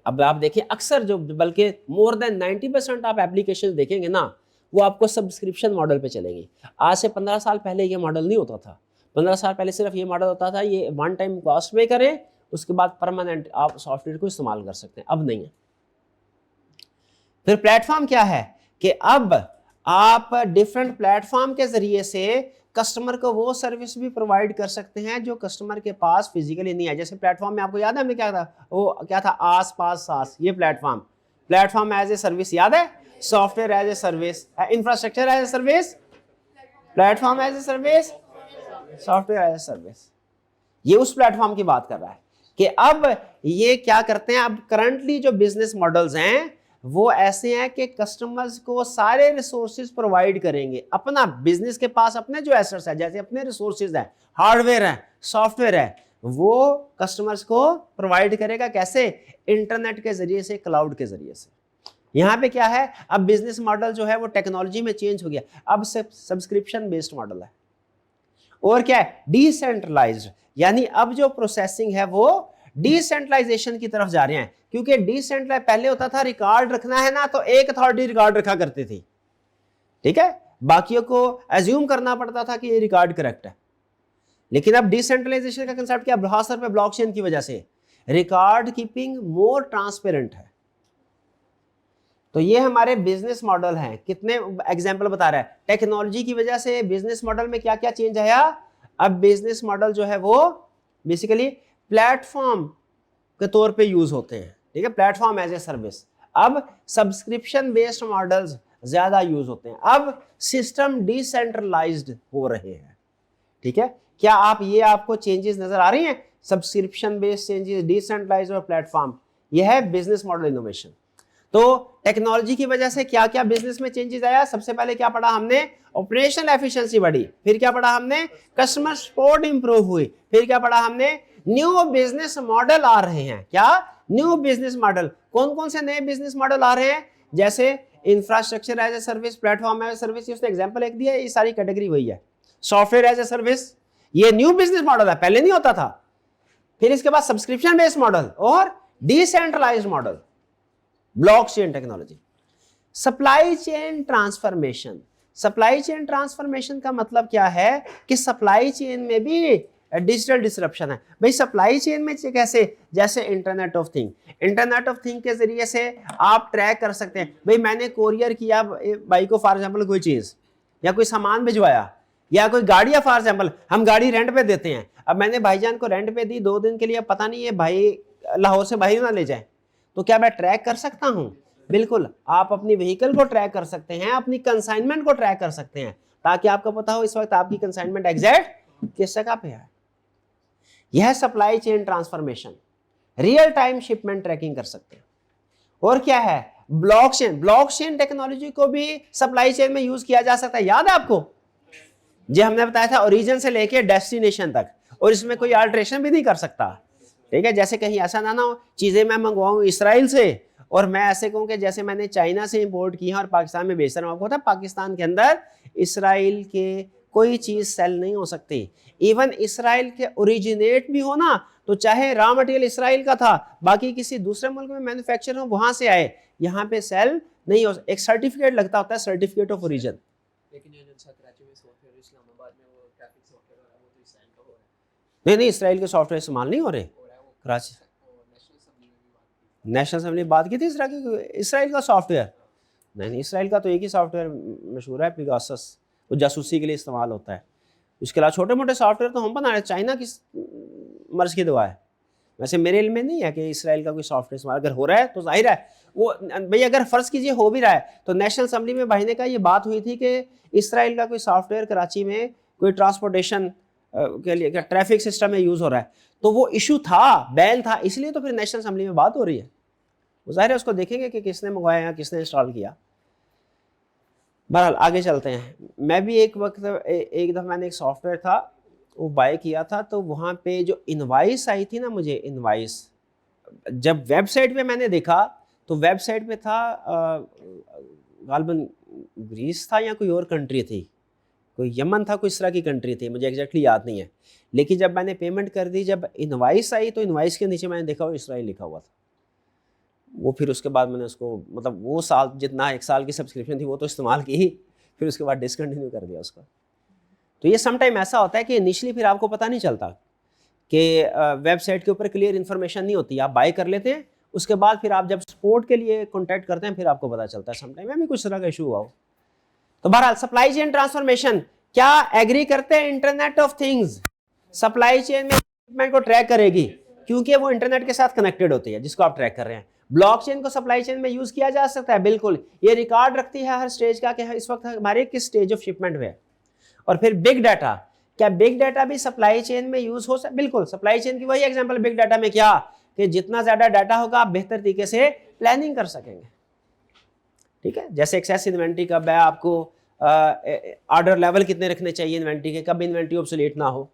A: अब आप देखें अक्सर जो, बल्कि मोर देन 90% आप एप्लीकेशन देखेंगे ना, वो आपको सब्सक्रिप्शन मॉडल पे चलेंगी। आज से 15 साल पहले ये मॉडल नहीं होता था। 15 साल पहले सिर्फ ये मॉडल होता था, ये वन टाइम कॉस्ट पे करें, उसके बाद परमानेंट आप सॉफ्टवेयर को इस्तेमाल कर सकते हैं। अब नहीं है। फिर प्लेटफॉर्म क्या है कि अब आप डिफरेंट प्लेटफॉर्म के जरिए से कस्टमर को वो सर्विस भी प्रोवाइड कर सकते हैं जो कस्टमर के पास फिजिकली नहीं है। जैसे प्लेटफॉर्म में आपको याद है हमें क्या था? वो क्या था? आस पास सास, ये प्लेटफॉर्म एज ए सर्विस याद है? Software as a service, infrastructure as a service, platform as a service, software as a service. ये उस प्लेटफॉर्म की बात कर रहा है कि अब ये क्या करते हैं। अब करंटली जो बिजनेस मॉडल्स हैं वो ऐसे हैं कि कस्टमर्स को सारे रिसोर्सेज प्रोवाइड करेंगे। अपना बिजनेस के पास अपने जो एसेट्स है, जैसे अपने रिसोर्सेज है, हार्डवेयर है, सॉफ्टवेयर है, वो कस्टमर्स को प्रोवाइड करेगा। कैसे? इंटरनेट के जरिए से, क्लाउड के जरिए से। यहाँ पे क्या है? अब बिजनेस मॉडल जो है वो टेक्नोलॉजी में चेंज हो गया। अब सब्सक्रिप्शन बेस्ड मॉडल है। और क्या है? डिसेंट्रलाइज्ड, यानी अब जो प्रोसेसिंग है वो डिसेंट्रलाइजेशन की तरफ जा रहे हैं। क्योंकि डिसेंट्रलाइज पहले होता था रिकॉर्ड रखना है ना, तो एक अथॉरिटी रिकॉर्ड रखा करती थी, ठीक है, बाकियों को एज्यूम करना पड़ता था कि ये रिकॉर्ड करेक्ट है। लेकिन अब डिसेंट्रलाइजेशन का कंसेप्ट क्या? खासतौर पे ब्लॉकचेन की वजह से रिकॉर्ड कीपिंग मोर ट्रांसपेरेंट है। तो ये हमारे बिजनेस मॉडल हैं। कितने एग्जाम्पल बता रहा है? टेक्नोलॉजी की वजह से बिजनेस मॉडल में क्या क्या चेंज आया। अब बिजनेस मॉडल जो है वो बेसिकली प्लेटफॉर्म के तौर पे यूज होते हैं, ठीक है, प्लेटफॉर्म एज ए सर्विस। अब सब्सक्रिप्शन बेस्ड मॉडल्स ज्यादा यूज होते हैं। अब सिस्टम डिसेंट्रलाइज्ड हो रहे हैं, ठीक है। क्या आप ये आपको चेंजेस नजर आ रही हैं? सब्सक्रिप्शन बेस्ड चेंजेस, डिसेंट्रलाइज्ड और प्लेटफॉर्म, यह है बिजनेस मॉडल इनोवेशन। तो टेक्नोलॉजी की वजह से क्या क्या बिजनेस में चेंजेस आया? सबसे पहले क्या पढ़ा हमने? ऑपरेशनल एफिशिएंसी बढ़ी। फिर क्या पढ़ा हमने? कस्टमर सपोर्ट इंप्रूव हुई। फिर क्या पढ़ा हमने? न्यू बिजनेस मॉडल आ रहे हैं। क्या? New business model. कौन कौन से नए बिजनेस मॉडल आ रहे हैं? जैसे infrastructure as a service, platform as a service, उसने एग्जांपल एक दिया, ये सारी कैटेगरी वही है। सॉफ्टवेयर एज ए सर्विस, ये न्यू बिजनेस मॉडल है, पहले नहीं होता था। फिर इसके बाद सब्सक्रिप्शन बेस्ड मॉडल और decentralised model, blockchain technology. Supply chain transformation. Supply chain transformation का मतलब क्या है कि सप्लाई चेन में भी डिजिटल डिसरप्शन है। भाई सप्लाई चेन में कैसे, जैसे internet of thing, internet of thing के जरिए से आप ट्रैक कर सकते हैं। भाई मैंने कोरियर किया भाई को फॉर एग्जांपल कोई चीज या कोई सामान भिजवाया या कोई गाड़ी, या फॉर एग्जांपल हम गाड़ी रेंट पे देते हैं, अब मैंने भाईजान को रेंट पे दी 2 दिन के लिए, पता नहीं है भाई लाहौर से बाहर ना ले जाए, तो क्या मैं ट्रैक कर सकता हूं? बिल्कुल, आप अपनी व्हीकल को ट्रैक कर सकते हैं, अपनी कंसाइनमेंट को ट्रैक कर सकते हैं, ताकि आपको पता हो इस वक्त आपकी कंसाइनमेंट एग्जैक्ट किस जगह पे है। यह supply chain transformation, real time shipment tracking कर सकते हैं। और क्या है, ब्लॉकचेन। ब्लॉकचेन टेक्नोलॉजी को भी सप्लाई चेन में यूज किया जा सकता है। याद है आपको जो हमने बताया था, ओरिजिन से लेके डेस्टिनेशन तक, और इसमें कोई अल्टरेशन भी नहीं कर सकता। ठीक है, जैसे कहीं ऐसा ना हो चीजें मैं मंगवाऊं इसराइल से और मैं ऐसे कहूं कि जैसे मैंने चाइना से इंपोर्ट की है और पाकिस्तान में बेच रहा हूं। आपको पता है पाकिस्तान के अंदर इसराइल के कोई चीज सेल नहीं हो सकती। इवन इसराइल के ओरिजिनेट भी हो ना, तो चाहे रॉ मटेरियल इसराइल का था, बाकी किसी दूसरे मुल्क में मैन्युफैक्चर हो, वहां से आए, यहाँ पे सेल नहीं हो। एक सर्टिफिकेट लगता होता है, सर्टिफिकेट ऑफ ओरिजिन। नहीं, इसराइल के सॉफ्टवेयर इस्तेमाल नहीं हो रहे कराची। नेशनल असेंबली बात की थी इसराइल का सॉफ्टवेयर। नहीं, इसराइल का तो एक ही सॉफ्टवेयर मशहूर है, पेगासस, वो जासूसी के लिए इस्तेमाल होता है। उसके अलावा छोटे मोटे सॉफ्टवेयर तो हम बना रहे। चाइना की मर्ज की दुआ है। वैसे मेरे इल्म में नहीं है कि इसराइल का कोई सॉफ्टवेयर इस्तेमाल अगर हो रहा है तो जाहिर है वो, भाई अगर फर्ज कीजिए हो भी रहा है, तो नेशनल असेंबली में भाई ने कहा, ये बात हुई थी कि इसराइल का कोई सॉफ्टवेयर कराची में कोई ट्रांसपोर्टेशन के लिए ट्रैफिक सिस्टम में यूज हो रहा है, तो वो इशू था, बैन था, इसलिए तो फिर नेशनल असेंबली में बात हो रही है। वो जाहिर है उसको देखेंगे कि किसने मंगवाया, किसने इंस्टॉल किया। बहरहाल आगे चलते हैं। मैं भी एक वक्त एक दफ़ा मैंने एक सॉफ्टवेयर था वो बाय किया था, तो वहाँ पे जो इनवाइस आई थी ना, मुझे इनवाइस जब वेबसाइट पे मैंने देखा, तो वेबसाइट पे था गालबन ग्रीस था या कोई और कंट्री थी, कोई यमन था, कोई इस तरह की कंट्री थी, मुझे एग्जैक्टली याद नहीं है। लेकिन जब मैंने पेमेंट कर दी, जब इनवाइस आई, तो इनवाइस के नीचे मैंने देखा वो इसराइल लिखा हुआ था। वो फिर उसके बाद मैंने उसको, मतलब वो साल जितना 1 साल की सब्सक्रिप्शन थी वो तो इस्तेमाल की, फिर उसके बाद डिसकंटिन्यू कर दिया उसको। तो ये सम टाइम ऐसा होता है कि इनिशियली फिर आपको पता नहीं चलता कि वेबसाइट के ऊपर क्लियर इन्फॉर्मेशन नहीं होती, आप बाय कर लेते हैं, उसके बाद फिर आप जब सपोर्ट के लिए कॉन्टैक्ट करते हैं फिर आपको पता चलता है। सम टाइम में भी कुछ तरह का इशू हुआ हो। तो बहरहाल सप्लाई चेन ट्रांसफॉर्मेशन, क्या एग्री करते हैं internet of things supply chain में शिपमेंट को ट्रैक करेगी, क्योंकि वो इंटरनेट के साथ कनेक्टेड होती है जिसको आप ट्रैक कर रहे हैं। ब्लॉकचेन को सप्लाई चेन में यूज किया जा सकता है, बिल्कुल। ये रिकॉर्ड रखती है हर स्टेज का कि इस वक्त हमारे किस स्टेज ऑफ शिपमेंट में है। और फिर बिग डाटा, क्या बिग डाटा भी सप्लाई चेन में यूज हो सकता? बिल्कुल, सप्लाई चेन की वही एग्जांपल बिग डाटा में, क्या कि जितना ज्यादा डाटा होगा आप बेहतर तरीके से प्लानिंग कर सकेंगे। ठीक है, जैसे एक्सेस इन्वेंट्री कब है, आपको ऑर्डर लेवल कितने रखने चाहिए इन्वेंट्री के, कब इन्वेंट्री ऑब्सोलीट ना हो।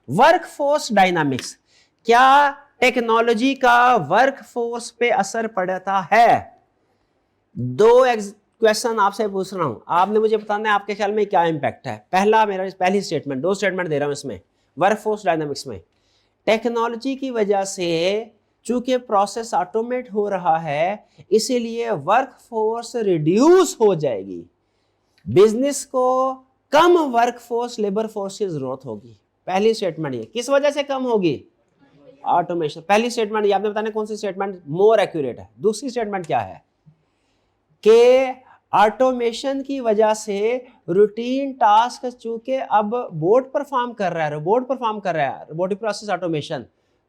A: वर्कफोर्स डायनामिक्स, क्या टेक्नोलॉजी का वर्कफोर्स पे असर पड़ता है? 2 क्वेश्चन आपसे पूछ रहा हूं, आपने मुझे बताना है आपके ख्याल में क्या इंपैक्ट है। पहली स्टेटमेंट, 2 स्टेटमेंट दे रहा हूं इसमें। वर्कफोर्स डायनामिक्स में टेक्नोलॉजी की वजह से चूंकि प्रोसेस ऑटोमेट हो रहा है, इसीलिए वर्कफोर्स रिड्यूस हो जाएगी। बिजनेस को कम वर्कफोर्स, लेबर फोर्स की जरूरत होगी। पहली स्टेटमेंट ये किस वजह से कम होगी? ऑटोमेशन। पहली स्टेटमेंट ये आपने बताना कौन सी स्टेटमेंट मोर एक्यूरेट है। दूसरी स्टेटमेंट क्या है कि ऑटोमेशन की वजह से रूटीन टास्क चूंकि अब बोट परफॉर्म कर रहा है, रोबोट परफॉर्म कर रहा है, रोबोटिक प्रोसेस ऑटोमेशन,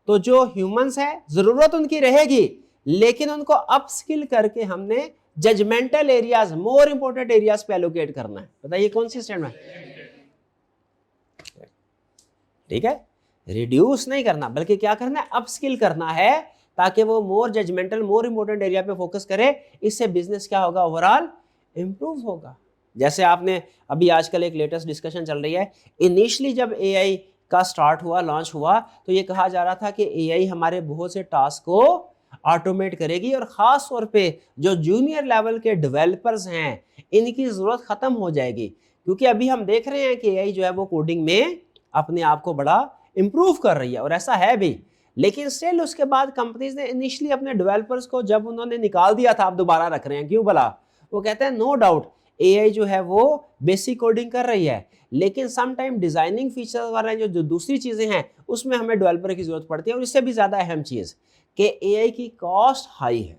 A: तो जो ह्यूमंस है जरूरत उनकी रहेगी, लेकिन उनको अपस्किल करके हमने judgemental areas, more important areas पे एलोकेट करना है। बताइए कौन सी स्टेटमेंट? ठीक है, रिड्यूस नहीं करना बल्कि क्या करना है, अपस्किल करना है, ताकि वो मोर जजमेंटल, मोर इंपोर्टेंट एरिया पे फोकस करे। इससे बिजनेस क्या होगा, ओवरऑल इंप्रूव होगा। जैसे आपने अभी आजकल एक लेटेस्ट डिस्कशन चल रही है, इनिशियली जब एआई का स्टार्ट हुआ, लॉन्च हुआ, तो ये कहा जा रहा था कि एआई हमारे बहुत से टास्क को ऑटोमेट करेगी और खास तौर पे जो जूनियर लेवल के डेवलपर्स हैं इनकी जरूरत खत्म हो जाएगी, क्योंकि अभी हम देख रहे हैं कि एआई जो है वो कोडिंग में अपने आप को बड़ा इंप्रूव कर रही है, और ऐसा है भी। लेकिन स्टिल उसके बाद कंपनीज ने इनिशियली अपने डेवलपर्स को जब उन्होंने निकाल दिया था, आप दोबारा रख रहे हैं, क्यों भला? वो कहते हैं नो डाउट एआई जो है वो बेसिक कोडिंग कर रही है, लेकिन सम टाइम डिजाइनिंग फीचर वगैरह जो दूसरी चीजें हैं उसमें हमें डेवलपर की जरूरत पड़ती है। और इससे भी ज्यादा अहम चीज कि एआई की कॉस्ट हाई है,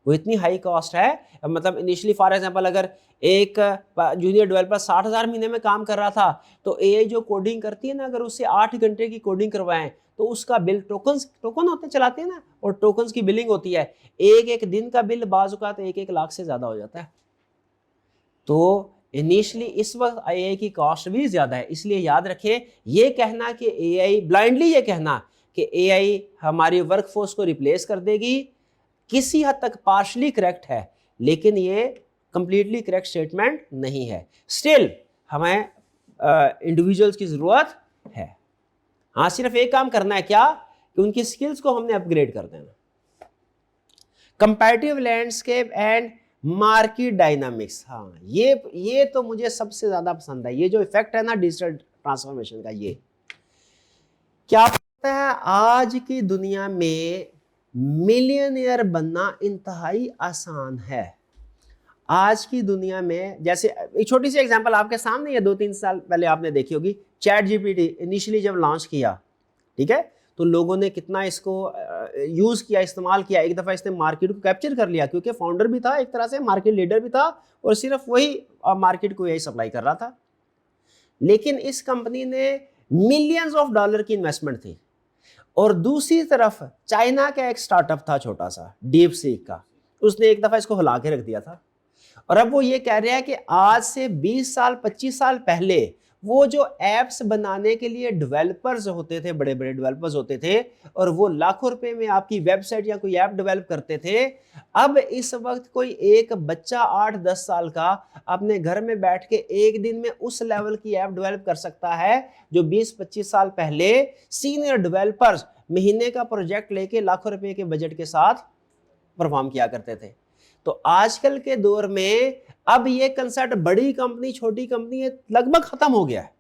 A: वो इतनी हाई कॉस्ट है, मतलब इनिशियली फॉर एग्जांपल अगर एक जूनियर डेवलपर 60,000 महीने में काम कर रहा था, तो एआई जो कोडिंग करती है ना, अगर उससे 8 घंटे की कोडिंग करवाएं तो उसका बिल टोकन होते चलाते हैं ना, और टोकन्स की बिलिंग होती है, एक दिन का बिल बाजुका तो 1 लाख से ज्यादा हो जाता है। तो इनिशियली इस वक्त एआई की कॉस्ट भी ज्यादा है। इसलिए याद रखें, ये कहना कि एआई ब्लाइंडली ये कहना कि एआई हमारी वर्कफोर्स को रिप्लेस कर देगी, किसी हद तक पार्शली करेक्ट है, लेकिन ये कंप्लीटली करेक्ट स्टेटमेंट नहीं है। स्टिल हमें इंडिविजुअल्स की जरूरत है। हाँ, सिर्फ एक काम करना है, क्या कि उनकी स्किल्स को हमने अपग्रेड कर देना। Comparative landscape and market dynamics, हाँ ये तो मुझे सबसे ज्यादा पसंद है। ये जो इफेक्ट है ना डिजिटल ट्रांसफॉर्मेशन का, ये क्या पता है आज की दुनिया में मिलियनियर बनना इंतहाई आसान है। आज की दुनिया में, जैसे एक छोटी सी एग्जांपल आपके सामने, ये 2-3 साल पहले आपने देखी होगी, चैट जीपीटी इनिशियली जब लॉन्च किया, ठीक है, तो लोगों ने कितना इसको यूज किया, इस्तेमाल किया। एक दफा इसने मार्केट को कैप्चर कर लिया, क्योंकि फाउंडर भी था, एक तरह से मार्केट लीडर भी था, और सिर्फ वही मार्केट को यही सप्लाई कर रहा था। लेकिन इस कंपनी ने मिलियंस ऑफ डॉलर की इन्वेस्टमेंट थी। और दूसरी तरफ चाइना का एक स्टार्टअप था छोटा सा, डीप सीक का, उसने एक दफा इसको हिला के रख दिया था। और अब वो ये कह रहा है कि आज से 20 साल 25 साल पहले वो जो एप्स बनाने के लिए डेवलपर्स होते थे, बड़े बड़े डेवलपर्स होते थे, और वो लाखों रुपए में आपकी वेबसाइट या कोई ऐप डेवलप करते थे, अब इस वक्त कोई एक बच्चा 8-10 साल का अपने घर में बैठ के एक दिन में उस लेवल की ऐप डेवलप कर सकता है जो 20-25 साल पहले सीनियर डेवलपर्स महीने का प्रोजेक्ट लेके लाखों रुपए के बजट के साथ परफॉर्म किया करते थे। तो आजकल के दौर में अब ये कंसेप्ट बड़ी कंपनी छोटी कंपनी लगभग खत्म हो गया है,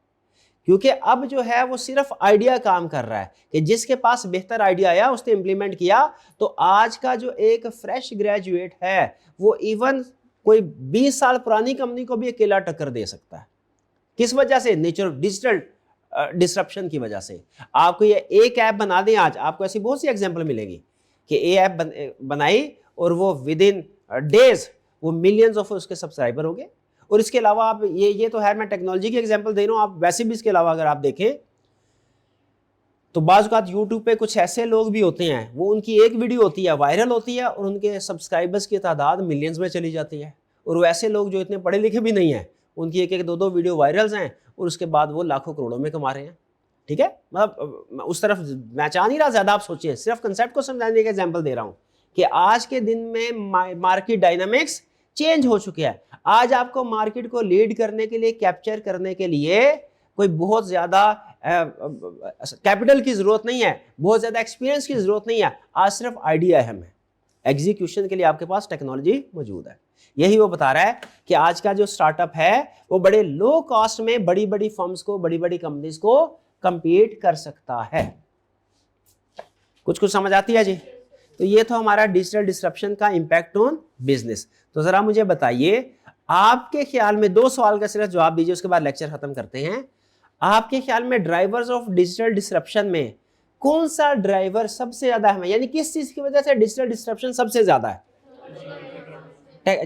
A: क्योंकि अब जो है वो सिर्फ आइडिया काम कर रहा है कि जिसके पास बेहतर आइडिया आया उसने इंप्लीमेंट किया। तो आज का जो एक फ्रेश ग्रेजुएट है वो इवन कोई 20 साल पुरानी कंपनी को भी अकेला टक्कर दे सकता है। किस वजह से? नेचर डिजिटल डिसरप्शन की वजह से। आपको ये एक ऐप बना दें, आज आपको ऐसी बहुत सी एग्जांपल मिलेगी कि ये ऐप बनाई और वो विद इन डेज वो मिलियंस ऑफ उसके सब्सक्राइबर हो गए। और इसके अलावा आप ये तो है, मैं टेक्नोलॉजी की एग्जांपल दे रहा हूं, आप वैसे भी इसके अलावा अगर आप देखें तो बाज़ औक़ात यूट्यूब पे कुछ ऐसे लोग भी होते हैं, वो उनकी एक वीडियो होती है, वायरल होती है, और उनके सब्सक्राइबर्स की तादाद मिलियंस में चली जाती है। और वैसे लोग जो इतने पढ़े लिखे भी नहीं हैं, उनकी एक 2-2 वीडियो वायरल्स हैं, और उसके बाद वो लाखों करोड़ों में कमा रहे हैं। ठीक है, मतलब उस तरफ मैं चाह नहीं रहा ज़्यादा आप सोचिए, सिर्फ कंसेप्ट को समझाने का एग्जाम्पल दे रहा हूँ कि आज के दिन में मार्केट डायनामिक्स चेंज हो चुके हैं। आज आपको मार्केट को लीड करने के लिए, कैप्चर करने के लिए कोई बहुत ज्यादा कैपिटल की जरूरत नहीं है, बहुत ज्यादा एक्सपीरियंस की जरूरत नहीं है। आज सिर्फ आइडिया अहम है, एग्जीक्यूशन के लिए आपके पास टेक्नोलॉजी मौजूद है। यही वो बता रहा है कि आज का जो स्टार्टअप है वो बड़े लो कॉस्ट में बड़ी बड़ी फर्म्स को, बड़ी बड़ी कंपनीज को कंपीट कर सकता है। कुछ समझ आती है जी? तो ये तो हमारा डिजिटल डिसरप्शन का इंपैक्ट ऑन बिजनेस। तो जरा मुझे बताइए, आपके ख्याल में 2 सवाल का सिर्फ जवाब दीजिए, उसके बाद लेक्चर खत्म करते हैं। आपके ख्याल में ड्राइवर्स ऑफ डिजिटल डिसरप्शन में कौन सा ड्राइवर सबसे ज्यादा है, यानी किस चीज की वजह से डिजिटल डिसरप्शन सबसे ज्यादा है?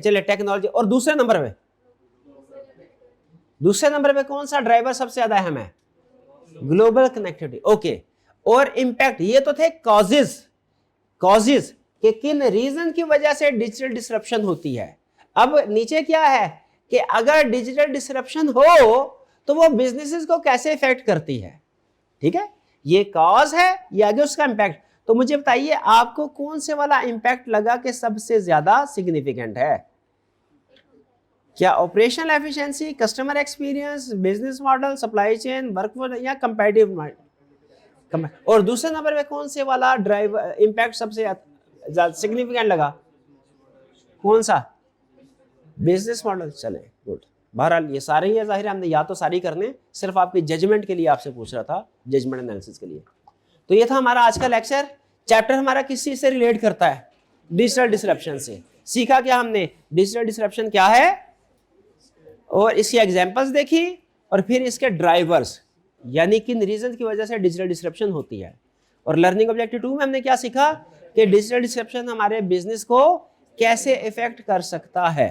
A: चलिए टेक्नोलॉजी। और दूसरे नंबर पे कौन सा ड्राइवर सबसे ज्यादा अहम है? Global connectivity. ओके, और इंपैक्ट, ये तो थे कॉजेज कि किन रीजन की वजह से डिजिटल डिसरप्शन होती है। अब नीचे क्या है कि अगर डिजिटल डिसरप्शन हो तो वो बिजनेसेस को कैसे इफेक्ट करती है। ठीक है, ये कॉज है, ये आगे उसका इंपैक्ट। तो मुझे बताइए आपको कौन से वाला इंपैक्ट लगा कि सबसे ज्यादा सिग्निफिकेंट है? क्या operational efficiency, customer experience, business model, supply chain, workforce, या कंपैरेटिव? और दूसरे नंबर पे कौन से वाला ड्राइव इंपैक्ट सबसे ज्यादा सिग्निफिकेंट लगा? कौन सा? Business model. चले, गुड। बहरहाल ये सारे ही है, जाहिर है हमने या तो सारी करने, सिर्फ आपकी जजमेंट के लिए आपसे पूछ रहा था, जजमेंट एनालिसिस के लिए। तो ये था हमारा आज का लेक्चर। चैप्टर हमारा किस चीज से रिलेट करता है? डिजिटल डिसरप्शन से। सीखा क्या हमने, डिजिटल डिसरप्शन क्या है और इसकी एग्जांपल्स देखी, और फिर इसके ड्राइवर्स यानी किन रीजन की वजह से डिजिटल डिसरप्शन होती है। और लर्निंग ऑब्जेक्टिव 2 में हमने क्या सीखा कि डिजिटल डिसरप्शन हमारे बिजनेस को कैसे इफेक्ट कर सकता है।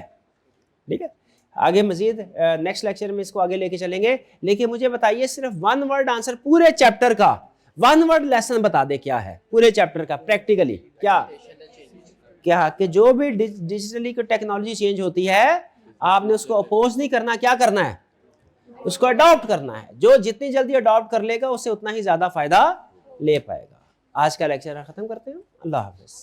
A: ठीक है, आगे मजीद नेक्स्ट लेक्चर में इसको आगे लेके चलेंगे। लेकिन मुझे बताइए सिर्फ वन वर्ड आंसर पूरे चैप्टर का, वन वर्ड लेसन बता दे क्या है पूरे चैप्टर का प्रैक्टिकली, क्या कि जो भी डिजिटली टेक्नोलॉजी चेंज होती है आपने उसको अपोज नहीं करना, क्या करना है, उसको अडॉप्ट करना है। जो जितनी जल्दी अडॉप्ट कर लेगा उससे उतना ही ज्यादा फायदा ले पाएगा। आज का लेक्चर खत्म करते हैं, अल्लाह हाफिज।